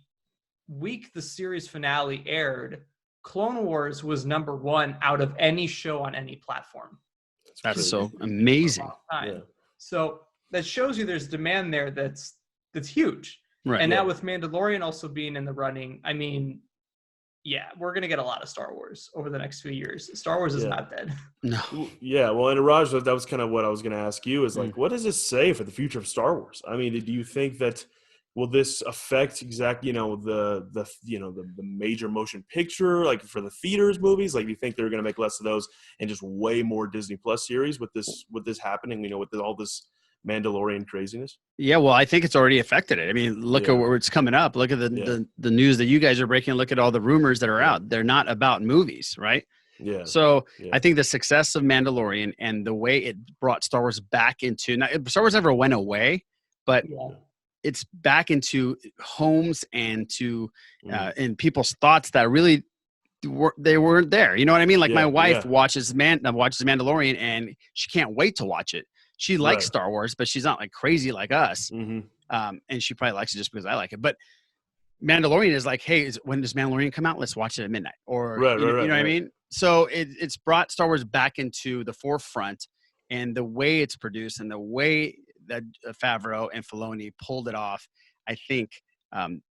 week the series finale aired, Clone Wars was number 1 out of any show on any platform. That's so amazing. So that shows you there's demand there that's huge. Right. And now with Mandalorian also being in the running, I mean, yeah, we're gonna get a lot of Star Wars over the next few years. Star Wars is not dead. No. Yeah, well, and Iraj, that was kind of what I was going to ask you is like, what does this say for the future of Star Wars? I mean, do you think that will this affect the major motion picture, like for the theaters movies? Like, do you think they're going to make less of those and just way more Disney Plus series with this happening? With all this Mandalorian craziness? Yeah, well, I think it's already affected it. I mean, look at where it's coming up. Look at the news that you guys are breaking. Look at all the rumors that are out. They're not about movies, right? Yeah. So I think the success of Mandalorian and the way it brought Star Wars back into – Star Wars never went away, but it's back into homes and to in people's thoughts that really they weren't there. You know what I mean? Like my wife watches Mandalorian and she can't wait to watch it. She likes Star Wars, but she's not like crazy like us. And she probably likes it just because I like it. But Mandalorian is like, hey, when does Mandalorian come out? Let's watch it at midnight. Or you know what I mean? So it's brought Star Wars back into the forefront, and the way it's produced and the way that Favreau and Filoni pulled it off, I think,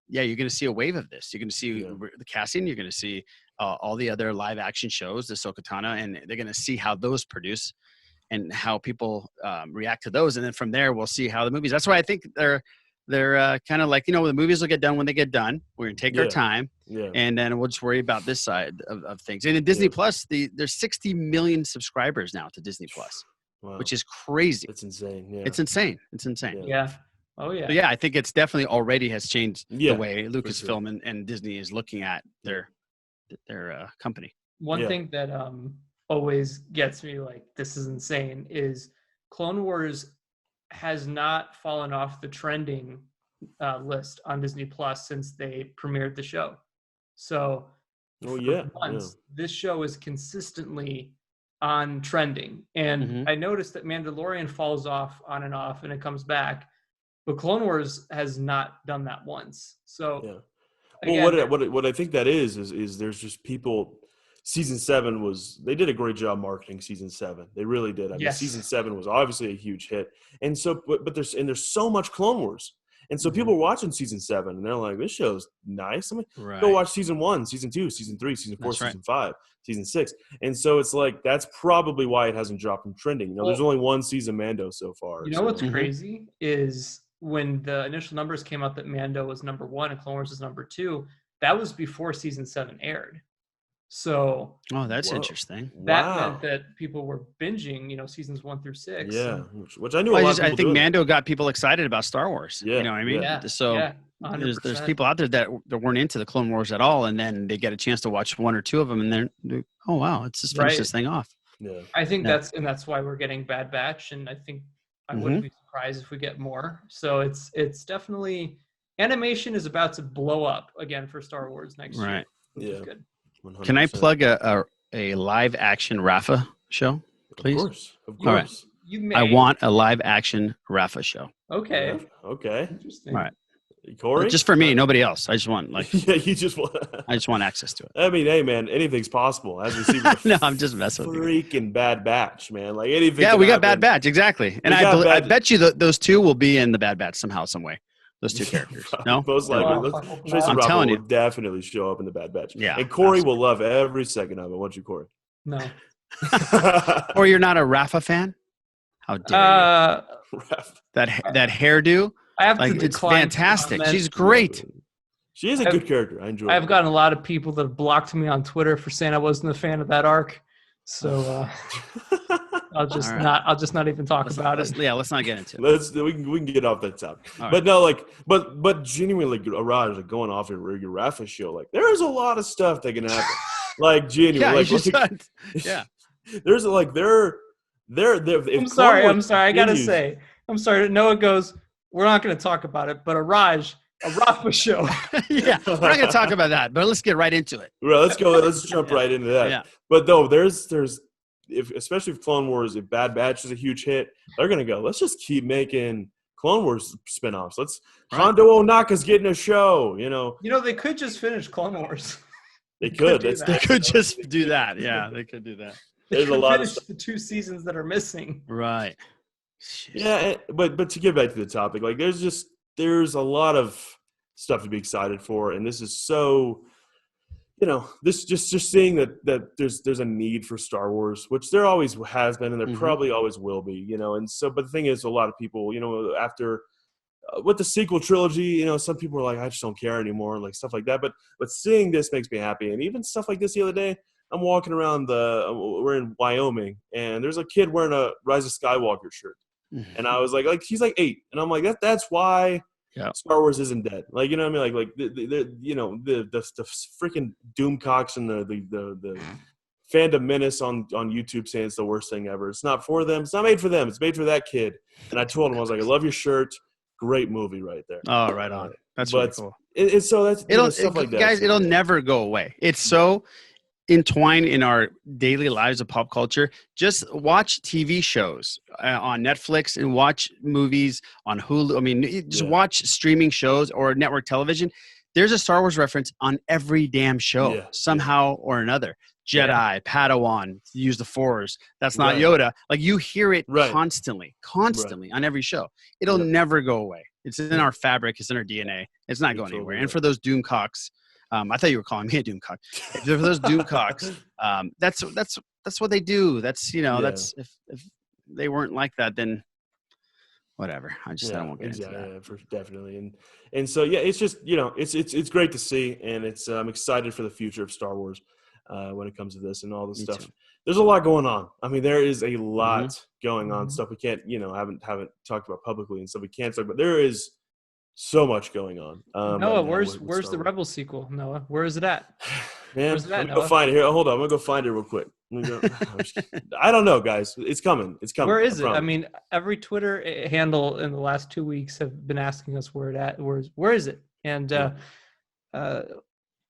you're going to see a wave of this. You're going to see the Cassian. You're going to see all the other live action shows, the Ahsoka, and they're going to see how those produce and how people react to those. And then from there, we'll see how the movies. That's why I think they're kind of like, the movies will get done when they get done. We're going to take our time, and then we'll just worry about this side of things. And in Disney Plus, there's 60 million subscribers now to Disney Plus, which is crazy. It's insane. Yeah. It's insane. It's insane. Yeah. Oh, yeah. So, I think it's definitely already has changed the way Lucasfilm and Disney is looking at their company. One thing that always gets me like, this is insane, is Clone Wars has not fallen off the trending list on Disney Plus since they premiered the show. So this show is consistently on trending. And I noticed that Mandalorian falls off on and off and it comes back, but Clone Wars has not done that once. So again, what I think that is there's just people. Season 7 they did a great job marketing season 7. They really did. I mean, season 7 was obviously a huge hit. And so, but there's so much Clone Wars. And so people are watching season 7 and they're like, this show's nice. I'm like, go watch season 1, season 2, season 3, season 4, season 5, season 6. And so it's like, that's probably why it hasn't dropped from trending. There's only one season Mando so far. What's crazy is when the initial numbers came out that Mando was number 1 and Clone Wars was number 2, that was before season 7 aired. So that's interesting. That meant that people were binging, seasons 1 through 6. Yeah, which I knew a lot of people I think Mando got people excited about Star Wars. Yeah, you know what I mean? Yeah. So there's people out there that weren't into the Clone Wars at all, and then they get a chance to watch 1 or 2 of them, and they're oh wow, let's just finish this thing off. Yeah, I think that's why we're getting Bad Batch, and I think I wouldn't be surprised if we get more. So it's definitely, animation is about to blow up again for Star Wars next year, which is good. 100%. Can I plug a live action Rafa show, please? Of course. All right. I want a live action Rafa show. Okay. Okay. Interesting. All right. Corey? Just for me, nobody else. I just want you just want. I just want access to it. I mean, hey man, anything's possible. As we see, with no, I'm just messing with you. Freaking Bad Batch, man. Like anything. Yeah, we got Bad Batch exactly, and I bet you those two will be in the Bad Batch somehow, some way. Those two characters. No? Most likely. Tracy I'm Robert telling you. will definitely show up in the Bad Batch. Yeah. And Corey will love every second of it. Won't you, Corey? No. Or you're not a Rafa fan? How dare you? That hairdo? I have to it's fantastic. She's great. She is a good character. I enjoy her. I've gotten a lot of people that have blocked me on Twitter for saying I wasn't a fan of that arc. So I'll just not even talk about it. Yeah, let's not get into it. We can get off that topic. Right. But no, but genuinely, Iraj, going off your Rafa show, there's a lot of stuff that can happen. Genuinely, yeah. There's they're. I'm sorry. I gotta say, I'm sorry. Noah goes, we're not going to talk about it, but Iraj, a Rafa show. Yeah, we're not going to talk about that, but let's get right into it. Right, let's go. Let's jump right into that. Yeah. But no, especially if Clone Wars, if Bad Batch is a huge hit, they're going to go, let's just keep making Clone Wars spinoffs. Hondo Onaka's getting a show, They could just finish Clone Wars. They could. They could just do that. Yeah, they could do that. There's a lot of the 2 seasons that are missing. Right. Yeah, but to get back to the topic, there's a lot of stuff to be excited for, and this is so this just seeing that there's a need for Star Wars, which there always has been, and there probably always will be, and so, but the thing is, a lot of people, after with the sequel trilogy, some people are like, I just don't care anymore, like stuff like that. But seeing this makes me happy, and even stuff like this the other day, I'm walking around we're in Wyoming, and there's a kid wearing a Rise of Skywalker shirt, and I was like he's like 8, and I'm like that's why. Yeah. Star Wars isn't dead. Like, you know what I mean? Like the freaking Doomcocks and the fandom menace on YouTube saying it's the worst thing ever. It's not for them. It's not made for them. It's made for that kid. And I told him, I was like, I love your shirt. Great movie right there. Oh, right on. That's really cool. So that's stuff like that. Guys, it'll never go away. It's so entwined in our daily lives of pop culture. Just watch TV shows on Netflix and watch movies on Hulu. I mean, just watch streaming shows or network television. There's a Star Wars reference on every damn show somehow or another. Jedi, Padawan, use the Force. That's not Yoda. Like, you hear it constantly on every show. It'll never go away. It's in our fabric. It's in our DNA. It's not going anywhere. And for those Doomcocks, I thought you were calling me a Doomcock. For those Doomcocks, that's what they do. That's that's if they weren't like that, then whatever. I won't get into that. Definitely. And so it's just it's great to see, and I'm excited for the future of Star Wars when it comes to this and all this stuff. Too. There's a lot going on. I mean, there is a lot going on. Stuff we can't haven't talked about publicly, and stuff we can't talk about. There is so much going on. Noah, where's the Rebel sequel? Noah, where is it at? Man, I'm gonna go find it here. Hold on, I'm gonna go find it real quick. I don't know, guys. It's coming. It's coming. Where is it? I mean, every Twitter handle in the last 2 weeks have been asking us where it at. Where is it? And I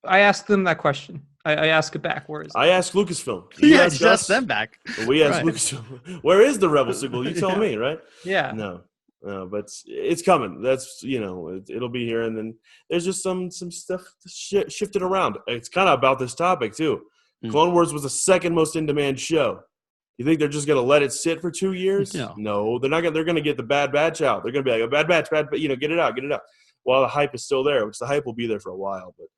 asked them that question. I ask it back. Where is it? I asked Lucasfilm. You asked us them back. We asked Lucasfilm. Where is the Rebel sequel? You tell me, right? Yeah. No, but it's coming. That's it'll be here, and then there's just some stuff shifted around. It's kind of about this topic too. Clone Wars was the second most in demand show. You think they're just gonna let it sit for 2 years? No, they're not. They're gonna get the Bad Batch out. They're gonna be like a Bad Batch, but get it out. While the hype is still there, which the hype will be there for a while, but.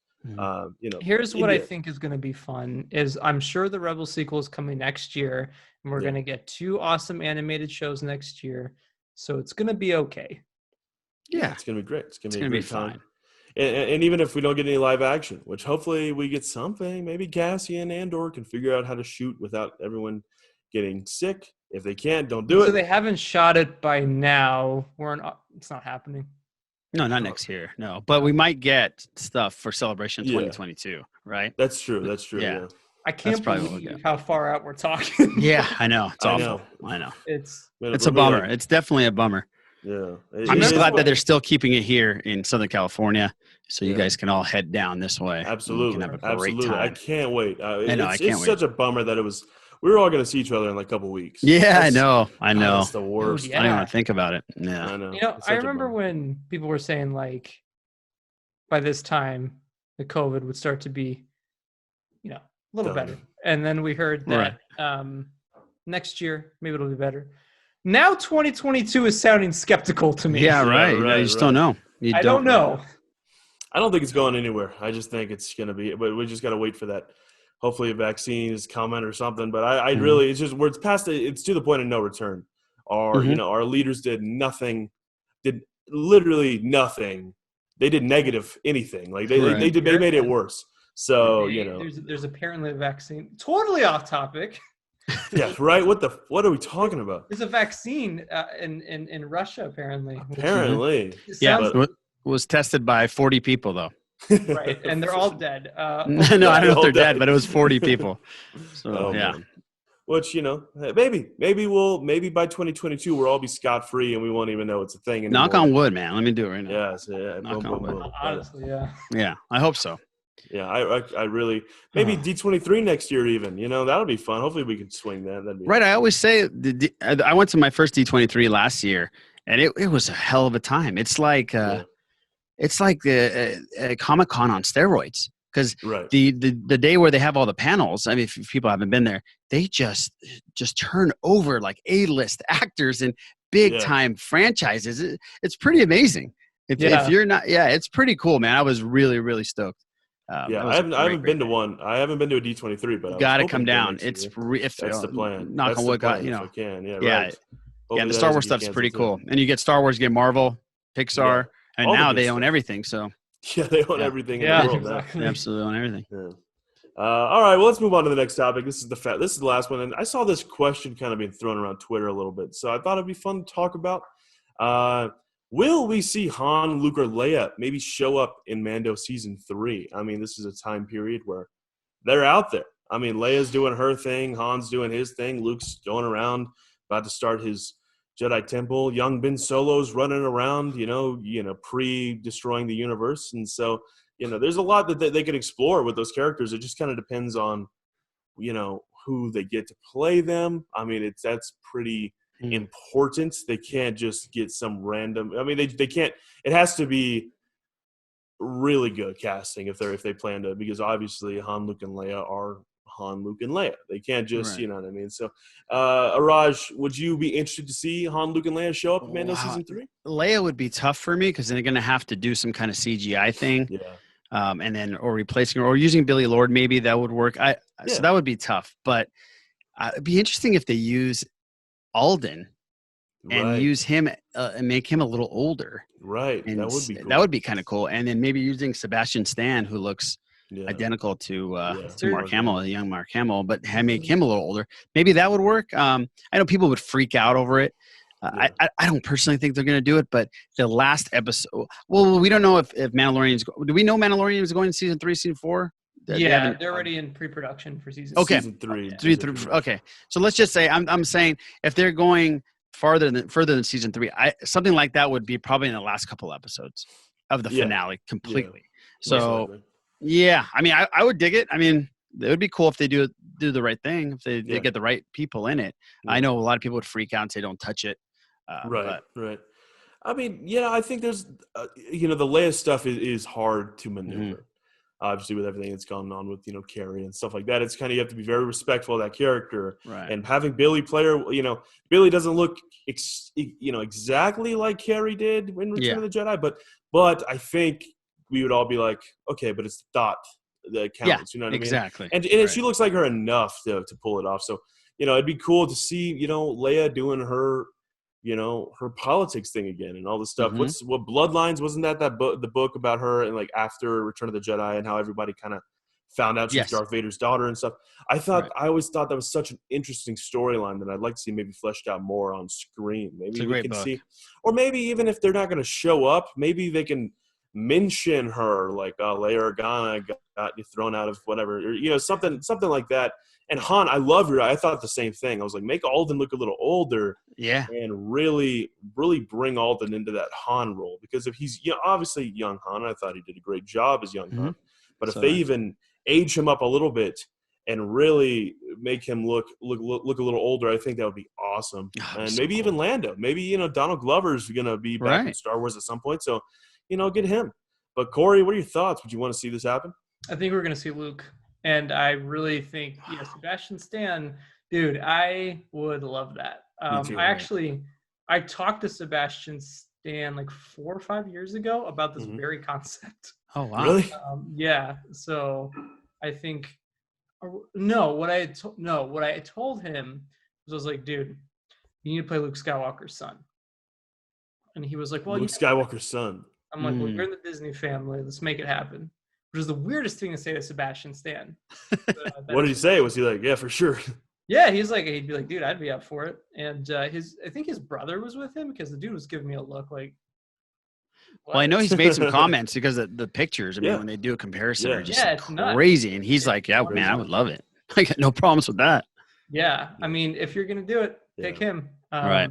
Here's what I think is going to be fun is I'm sure the Rebel sequel is coming next year, and we're going to get 2 awesome animated shows next year, so it's going to be okay. Yeah, it's going to be great. It's going to be a great time. And even if we don't get any live action, which hopefully we get something, maybe Cassian and Andor can figure out how to shoot without everyone getting sick. If they can't, don't do it. So they haven't shot it by now. It's not happening. No, not next year. No, but we might get stuff for Celebration 2022, right? That's true. Yeah. I can't believe how far out we're talking. Yeah, I know. It's awful. I know. It's a bummer. It's definitely a bummer. Yeah. I'm just glad that they're still keeping it here in Southern California, so you guys can all head down this way. Absolutely. Can have a great time. I can't wait. I can't wait. It's such a bummer that we were all going to see each other in like a couple weeks. Yeah, I know. That's the worst. Yeah. I don't even want to think about it. Yeah. I know. I remember when people were saying like by this time the COVID would start to be, a little better. And then we heard that next year maybe it'll be better. Now 2022 is sounding skeptical to me. Yeah, right. You just don't know. I don't know. I don't think it's going anywhere. I just think it's going to be, but we just got to wait for that. Hopefully a vaccine is coming or something, but I really, it's just where it's past it. It's to the point of no return. Our leaders did literally nothing. They did negative anything. Like they made it worse. So, there's apparently a vaccine totally off topic. Yeah. Right. What are we talking about? There's a vaccine in Russia, apparently. Apparently. But was tested by 40 people though. Right, and they're all dead. No, I don't know if they're dead, but it was 40 people. So man. Which maybe by 2022 we'll all be scot-free and we won't even know it's a thing anymore. Knock on wood, man. Let me do it right now. Yeah. Knock on wood. Honestly, yeah. Yeah, I hope so. Yeah, I really maybe D23 next year even. That'll be fun. Hopefully we can swing that. That'd be right. I always say I went to my first D23 last year, and it was a hell of a time. It's like. It's like the Comic-Con on steroids because the day where they have all the panels, I mean, if people haven't been there, they just turn over like A-list actors and big-time franchises. It's pretty amazing. If you're not, it's pretty cool, man. I was really, really stoked. Yeah, I haven't been to one. I haven't been to a D23, but got to come down. It's if that's the plan. Knock on wood, if you know, I can. Yeah, yeah, right. yeah. The Star Wars stuff's pretty cool, and you get Star Wars, you get Marvel, Pixar, and now they own everything. So yeah, they own everything in the world exactly. now. They absolutely own everything. Yeah. All right, well, let's move on to the next topic. This is the last one, and I saw this question kind of being thrown around Twitter a little bit, so I thought it'd be fun to talk about. Will we see Han, Luke, or Leia maybe show up in Mando Season 3? I mean, this is a time period where they're out there. I mean, Leia's doing her thing, Han's doing his thing, Luke's going around, about to start his Jedi Temple. Young Ben Solo's running around, pre-destroying the universe. And so, there's a lot that they could explore with those characters. It just kind of depends on, who they get to play them. I mean, that's pretty important. They can't just get some random. I mean, they can't. It has to be really good casting if they plan to, because obviously Han, Luke, and Leia are Han, Luke, and Leia. They can't just, you know what I mean. So, Iraj, would you be interested to see Han, Luke, and Leia show up in Mando Season 3? Leia would be tough for me because they're going to have to do some kind of CGI thing. Yeah. And then or replacing her or using Billy Lord, maybe that would work. So that would be tough, but it'd be interesting if they use Alden and use him and make him a little older. Right. And that would be cool. That would be kind of cool. And then maybe using Sebastian Stan, who looks identical to Mark Hamill, the young Mark Hamill, but make him a little older. Maybe that would work. I know people would freak out over it. I don't personally think they're going to do it, but the last episode. Well, we don't know if Mandalorian's. Do we know Mandalorian is going to season 3, season 4? Yeah, they're already in pre-production for season. Okay, season 3. Okay, so let's just say I'm saying if they're going further than season 3, something like that would be probably in the last couple episodes of the finale completely. Yeah. So yeah, I mean, I would dig it. I mean, it would be cool if they do the right thing, if they get the right people in it. Yeah. I know a lot of people would freak out and say don't touch it. Right. I mean, I think there's, the Leia stuff is hard to maneuver. Obviously, with everything that's gone on with, Carrie and stuff like that, it's kind of, you have to be very respectful of that character. Right. And having Billy play her, Billy doesn't look, exactly like Carrie did in Return of the Jedi, but I think we would all be like, okay, but it's the thought that counts. You know what I mean? Exactly. And she looks like her enough to pull it off. So, it'd be cool to see, Leia doing her, her politics thing again and all this stuff. What Bloodlines, wasn't that the book about her and like after Return of the Jedi and how everybody kind of found out she's Darth Vader's daughter and stuff. I always thought that was such an interesting storyline that I'd like to see maybe fleshed out more on screen. Maybe we can see, or maybe even if they're not going to show up, maybe they can mention her, like Leia Organa got you thrown out of whatever, or something like that. And Han, I love her. I thought the same thing. I was like, make Alden look a little older, and really, really bring Alden into that Han role, because if he's obviously young Han, I thought he did a great job as young Han. But if they even age him up a little bit and really make him look a little older, I think that would be awesome. And maybe even Lando. Maybe Donald Glover's going to be back in Star Wars at some point, so get him. But Corey, what are your thoughts? Would you want to see this happen? I think we're going to see Luke. And I really think, Sebastian Stan, dude, I would love that. I talked to Sebastian Stan like 4 or 5 years ago about this very concept. Oh, wow. Really? So I think, what I told him was, I was like, dude, you need to play Luke Skywalker's son. And he was like, well, Luke Skywalker's son. I'm like, well, you're in the Disney family. Let's make it happen. Which is the weirdest thing to say to Sebastian Stan. What did he say? Was he like, yeah, for sure? Yeah, he'd be like, dude, I'd be up for it. And I think his brother was with him, because the dude was giving me a look like, what? Well, I know he's made some comments because of the pictures. I mean, when they do a comparison, they're just crazy. And he's like, yeah, man, I would love it. I got no problems with that. Yeah. I mean, if you're going to do it, pick him. Right.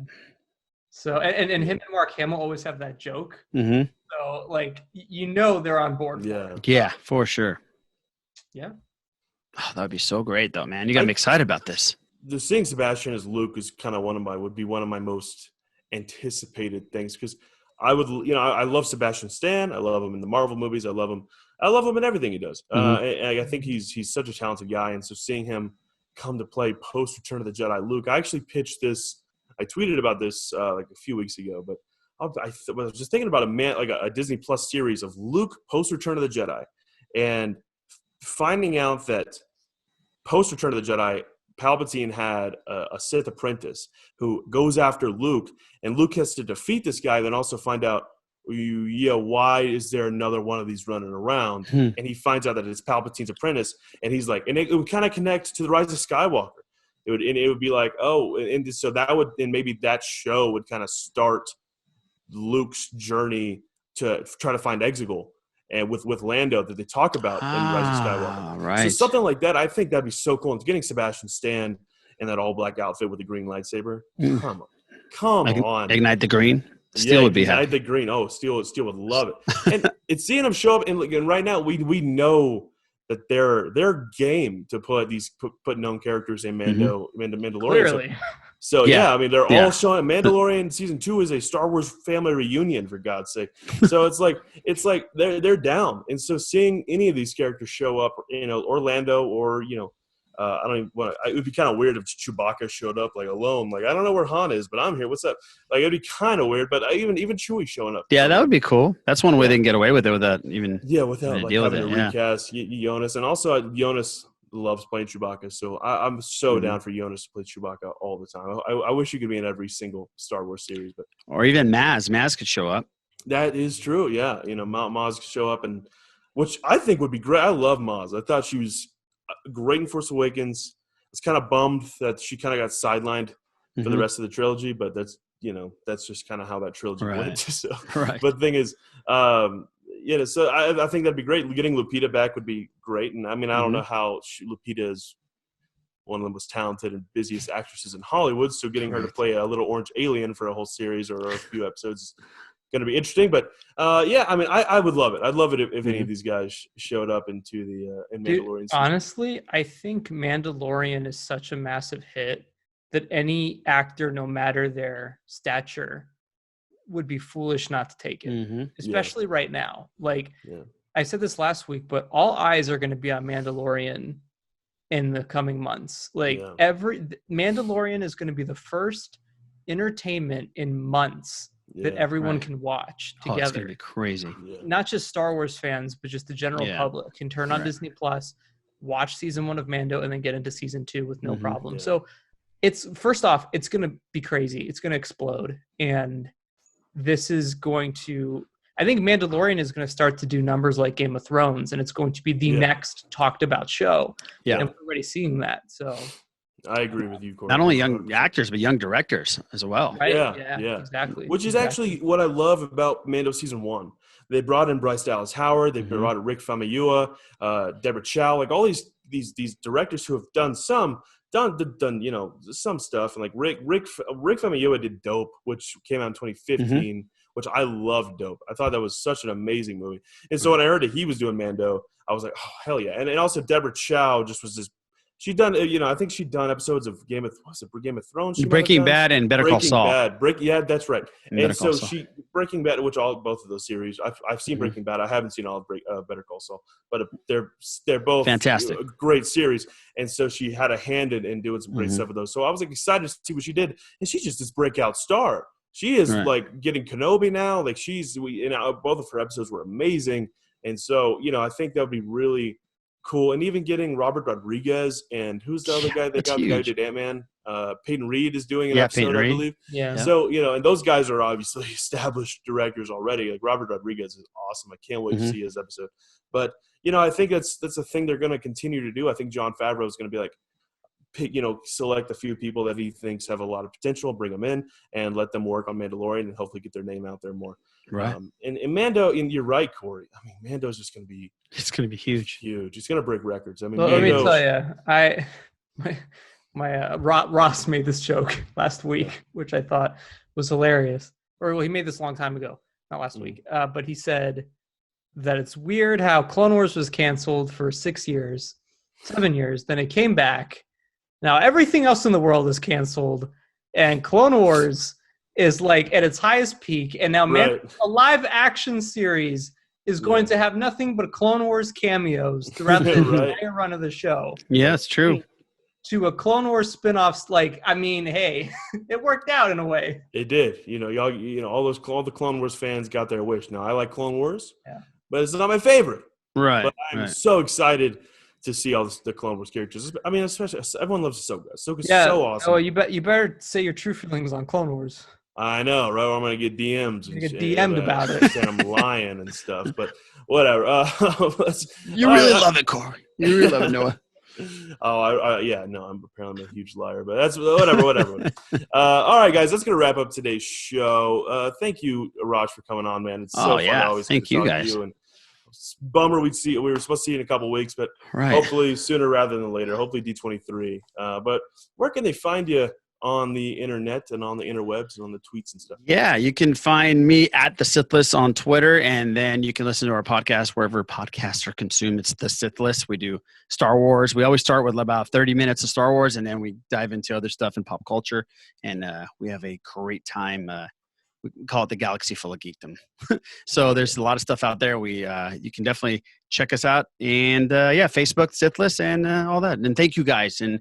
So, and him and Mark Hamill always have that joke. Mm-hmm. So, like, they're on board. Yeah, for sure. Yeah. Oh, that would be so great, though, man. You got to be excited about this. The seeing Sebastian as Luke is kind of would be one of my most anticipated things, because I would, I love Sebastian Stan. I love him in the Marvel movies. I love him in everything he does. And I think he's such a talented guy. And so seeing him come to play post Return of the Jedi Luke, I actually pitched this. I tweeted about this like a few weeks ago, but I was just thinking about a Disney Plus series of Luke post Return of the Jedi, and finding out that post Return of the Jedi, Palpatine had a Sith apprentice who goes after Luke, and Luke has to defeat this guy, then also find out, why is there another one of these running around? And he finds out that it's Palpatine's apprentice, and he's like, and it would kind of connect to the Rise of Skywalker. It would be like, and so that would, and maybe that show would kind of start Luke's journey to try to find Exegol, and with Lando that they talk about in Rise of Skywalker. Right. So something like that, I think that'd be so cool. And getting Sebastian Stan in that all black outfit with the green lightsaber, come on, ignite the green. Steel would be happy. Ignite the green. Oh, Steel would love it. And it's seeing them show up, and right now we know that they're game to put known characters in Mandalorian. Clearly. So yeah, I mean they're all showing. Mandalorian season 2 is a Star Wars family reunion, for God's sake. So it's like they're down, and so seeing any of these characters show up, Orlando, or I don't even want to. It would be kind of weird if Chewbacca showed up like alone. Like, I don't know where Han is, but I'm here. What's up? Like, it'd be kind of weird. But even Chewie showing up. Yeah, that would be cool. That's one way they can get away with it without even. Yeah, without like having to recast Jonas, and also Jonas loves playing Chewbacca, so I'm so down for Jonas to play Chewbacca all the time. I wish he could be in every single Star Wars series, but or even Maz. Maz could show up. That is true. Yeah, Maz could show up, and which I think would be great. I love Maz. I thought she was great in Force Awakens. I was kind of bummed that she kind of got sidelined for the rest of the trilogy, but that's just kind of how that trilogy went. So, but the thing is, so I think that'd be great. Getting Lupita back would be great. And I mean, I don't know how Lupita is one of the most talented and busiest actresses in Hollywood, so getting her to play a little orange alien for a whole series or a few episodes is going to be interesting. But I mean, I would love it. I'd love it if any of these guys showed up into the Mandalorian season. Honestly, I think Mandalorian is such a massive hit that any actor, no matter their stature, would be foolish not to take it, especially right now. Like I said this last week, but all eyes are going to be on Mandalorian in the coming months. Like Mandalorian is going to be the first entertainment in months that everyone can watch together. It's going to be crazy. Not just Star Wars fans, but just the general public can turn on Disney Plus, watch season 1 of Mando, and then get into season 2 with no problem. So it's, first off, it's going to be crazy. It's going to explode. And this is going to, I think Mandalorian is going to start to do numbers like Game of Thrones, and it's going to be the next talked about show. Yeah. And we're already seeing that. So I agree with you, Corey. Not only young actors, but young directors as well. Right? Yeah, exactly. Which is actually what I love about Mando season 1. They brought in Bryce Dallas Howard. They brought in Rick Famuyiwa, Deborah Chow, like all these directors who have done some stuff. And like Rick Famuyiwa did Dope, which came out in 2015, which I loved Dope. I thought that was such an amazing movie. And so when I heard that he was doing Mando, I was like, oh, hell yeah. And also Deborah Chow just was this. She'd done, I think she'd done episodes of Game of Thrones. Breaking Bad and Better Call Saul. Yeah, that's right. And so Breaking Bad, which both of those series, I've seen Breaking Bad. I haven't seen all of Better Call Saul, but they're both fantastic, great series. And so she had a hand in doing some great stuff with those. So I was like excited to see what she did, and she's just this breakout star. She is like getting Kenobi now. Like both of her episodes were amazing, and so I think that would be really cool. And even getting Robert Rodriguez and who's the other guy they got? The guy who did Ant-Man? Peyton Reed is doing an episode, I believe. Yeah. So, and those guys are obviously established directors already. Like Robert Rodriguez is awesome. I can't wait to see his episode. But, I think that's a thing they're going to continue to do. I think Jon Favreau is going to be like, select a few people that he thinks have a lot of potential, bring them in, and let them work on Mandalorian and hopefully get their name out there more. Right. And Mando, and you're right, Corey. I mean, Mando's just going to be – it's going to be huge. Huge. It's going to break records. I mean, let me tell you, my Ross made this joke last week, which I thought was hilarious. He made this a long time ago, not last week. But he said that it's weird how Clone Wars was canceled for 7 years. Then it came back. Now everything else in the world is canceled, and Clone Wars is like at its highest peak. And now a live action series is going to have nothing but Clone Wars cameos throughout the entire run of the show. Yeah, it's true. To a Clone Wars spinoffs, hey, it worked out in a way. It did. All the Clone Wars fans got their wish. Now I like Clone Wars, but it's not my favorite. Right. But I'm so excited to see all the Clone Wars characters. I mean, especially everyone loves Ahsoka. Ahsoka's so awesome. Oh, you better say your true feelings on Clone Wars. I know, right? I'm gonna get DMs and get DM'd about it. saying I'm lying and stuff. But whatever. You really love it, Corey. You really love it, Noah. I'm apparently a huge liar, but that's whatever. All right, guys, that's gonna wrap up today's show. Thank you, Iraj, for coming on, man. It's so fun to always thank you, guys. you. And bummer we were supposed to see you in a couple weeks, but hopefully sooner rather than later. Hopefully D23. But where can they find you on the internet and on the interwebs and on the tweets and stuff? Yeah, you can find me at the Sith List on Twitter, and then you can listen to our podcast wherever podcasts are consumed. It's the Sith List. We do Star Wars. We always start with about 30 minutes of Star Wars, and then we dive into other stuff in pop culture, and we have a great time. We call it the galaxy full of geekdom. So there's a lot of stuff out there. You can definitely check us out, and Facebook, Sith List, and all that. And thank you guys, and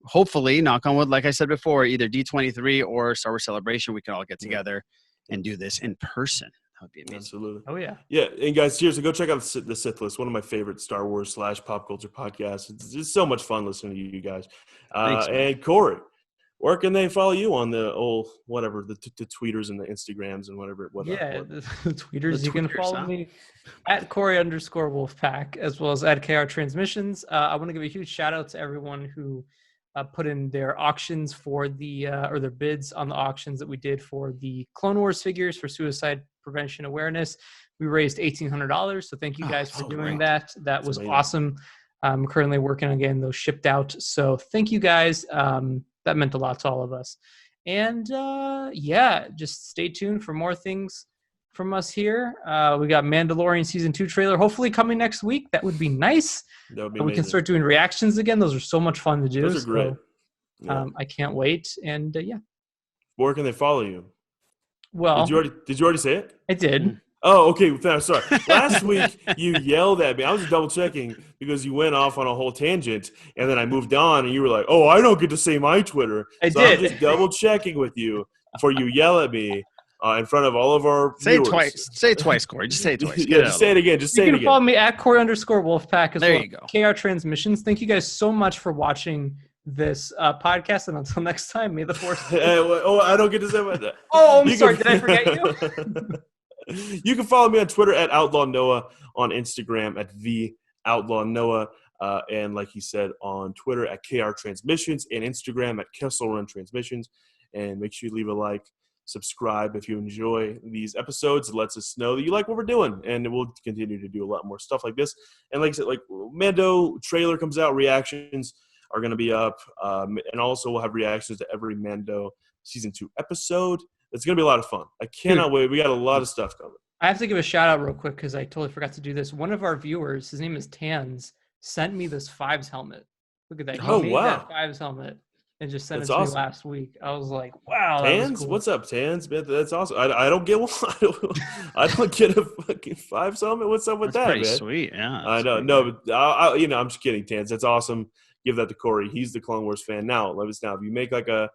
hopefully, knock on wood, like I said before, either D23 or Star Wars Celebration, we can all get together and do this in person. That would be amazing. Absolutely. Oh, yeah. Yeah, and guys, seriously, go check out the Sith List, one of my favorite Star Wars / pop culture podcasts. It's so much fun listening to you guys. Thanks, and Corey, where can they follow you on the old whatever, the tweeters and the Instagrams and whatever? The tweeters. You can follow me at Corey_Wolfpack as well as at KR Transmissions. I want to give a huge shout out to everyone who put in their auctions for or their bids on the auctions that we did for the Clone Wars figures for suicide prevention awareness. We raised $1,800. So thank you guys for doing that. That was awesome. I'm currently working on getting those shipped out. So thank you guys. That meant a lot to all of us. And just stay tuned for more things from us here. We got Mandalorian Season 2 trailer hopefully coming next week. That would be nice. That would be amazing. We can start doing reactions again. Those are so much fun to do. Those are great. I can't wait. And where can they follow you? Well, did you already say it? I did. Oh, okay. Sorry. Last week you yelled at me. I was double checking because you went off on a whole tangent, and then I moved on, and you were like, "Oh, I don't get to say my Twitter." I did. I'm just double checking with you before you yell at me in front of all of our viewers. Say it twice, Corey. Just say it twice. Just say it again. You can follow me at Corey_Wolfpack as well. There you go. KR Transmissions. Thank you guys so much for watching this podcast, and until next time, may the force. I don't get to say about that. Oh, I'm sorry. Did I forget you? You can follow me on Twitter at Outlaw Noah, on Instagram at the Outlaw Noah, and like he said, on Twitter at KR Transmissions, and Instagram at Kessel Run Transmissions. And make sure you leave a like, subscribe if you enjoy these episodes. It lets us know that you like what we're doing, and we'll continue to do a lot more stuff like this. And like I said, like Mando trailer comes out, reactions are going to be up, and also we'll have reactions to every Mando Season 2 episode. It's going to be a lot of fun. I cannot wait. We got a lot of stuff coming. I have to give a shout out real quick because I totally forgot to do this. One of our viewers, his name is Tans, sent me this Fives helmet. Look at that. He made that Fives helmet and just sent it to me last week. I was like, wow. Tans? Cool. What's up, Tans? That's awesome. I don't get one. I don't get a fucking Fives helmet. What's up with that, man? Pretty sweet, yeah. I know. No, but I'm just kidding, Tans. That's awesome. Give that to Corey. He's the Clone Wars fan. Now, let us know. If you make like a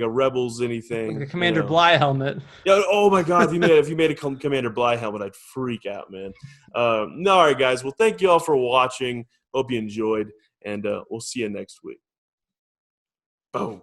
Rebels anything, like a Commander Bly helmet. Yeah. Oh my God! If you made a Commander Bly helmet, I'd freak out, man. No, all right, guys. Well, thank you all for watching. Hope you enjoyed, and we'll see you next week. Boom.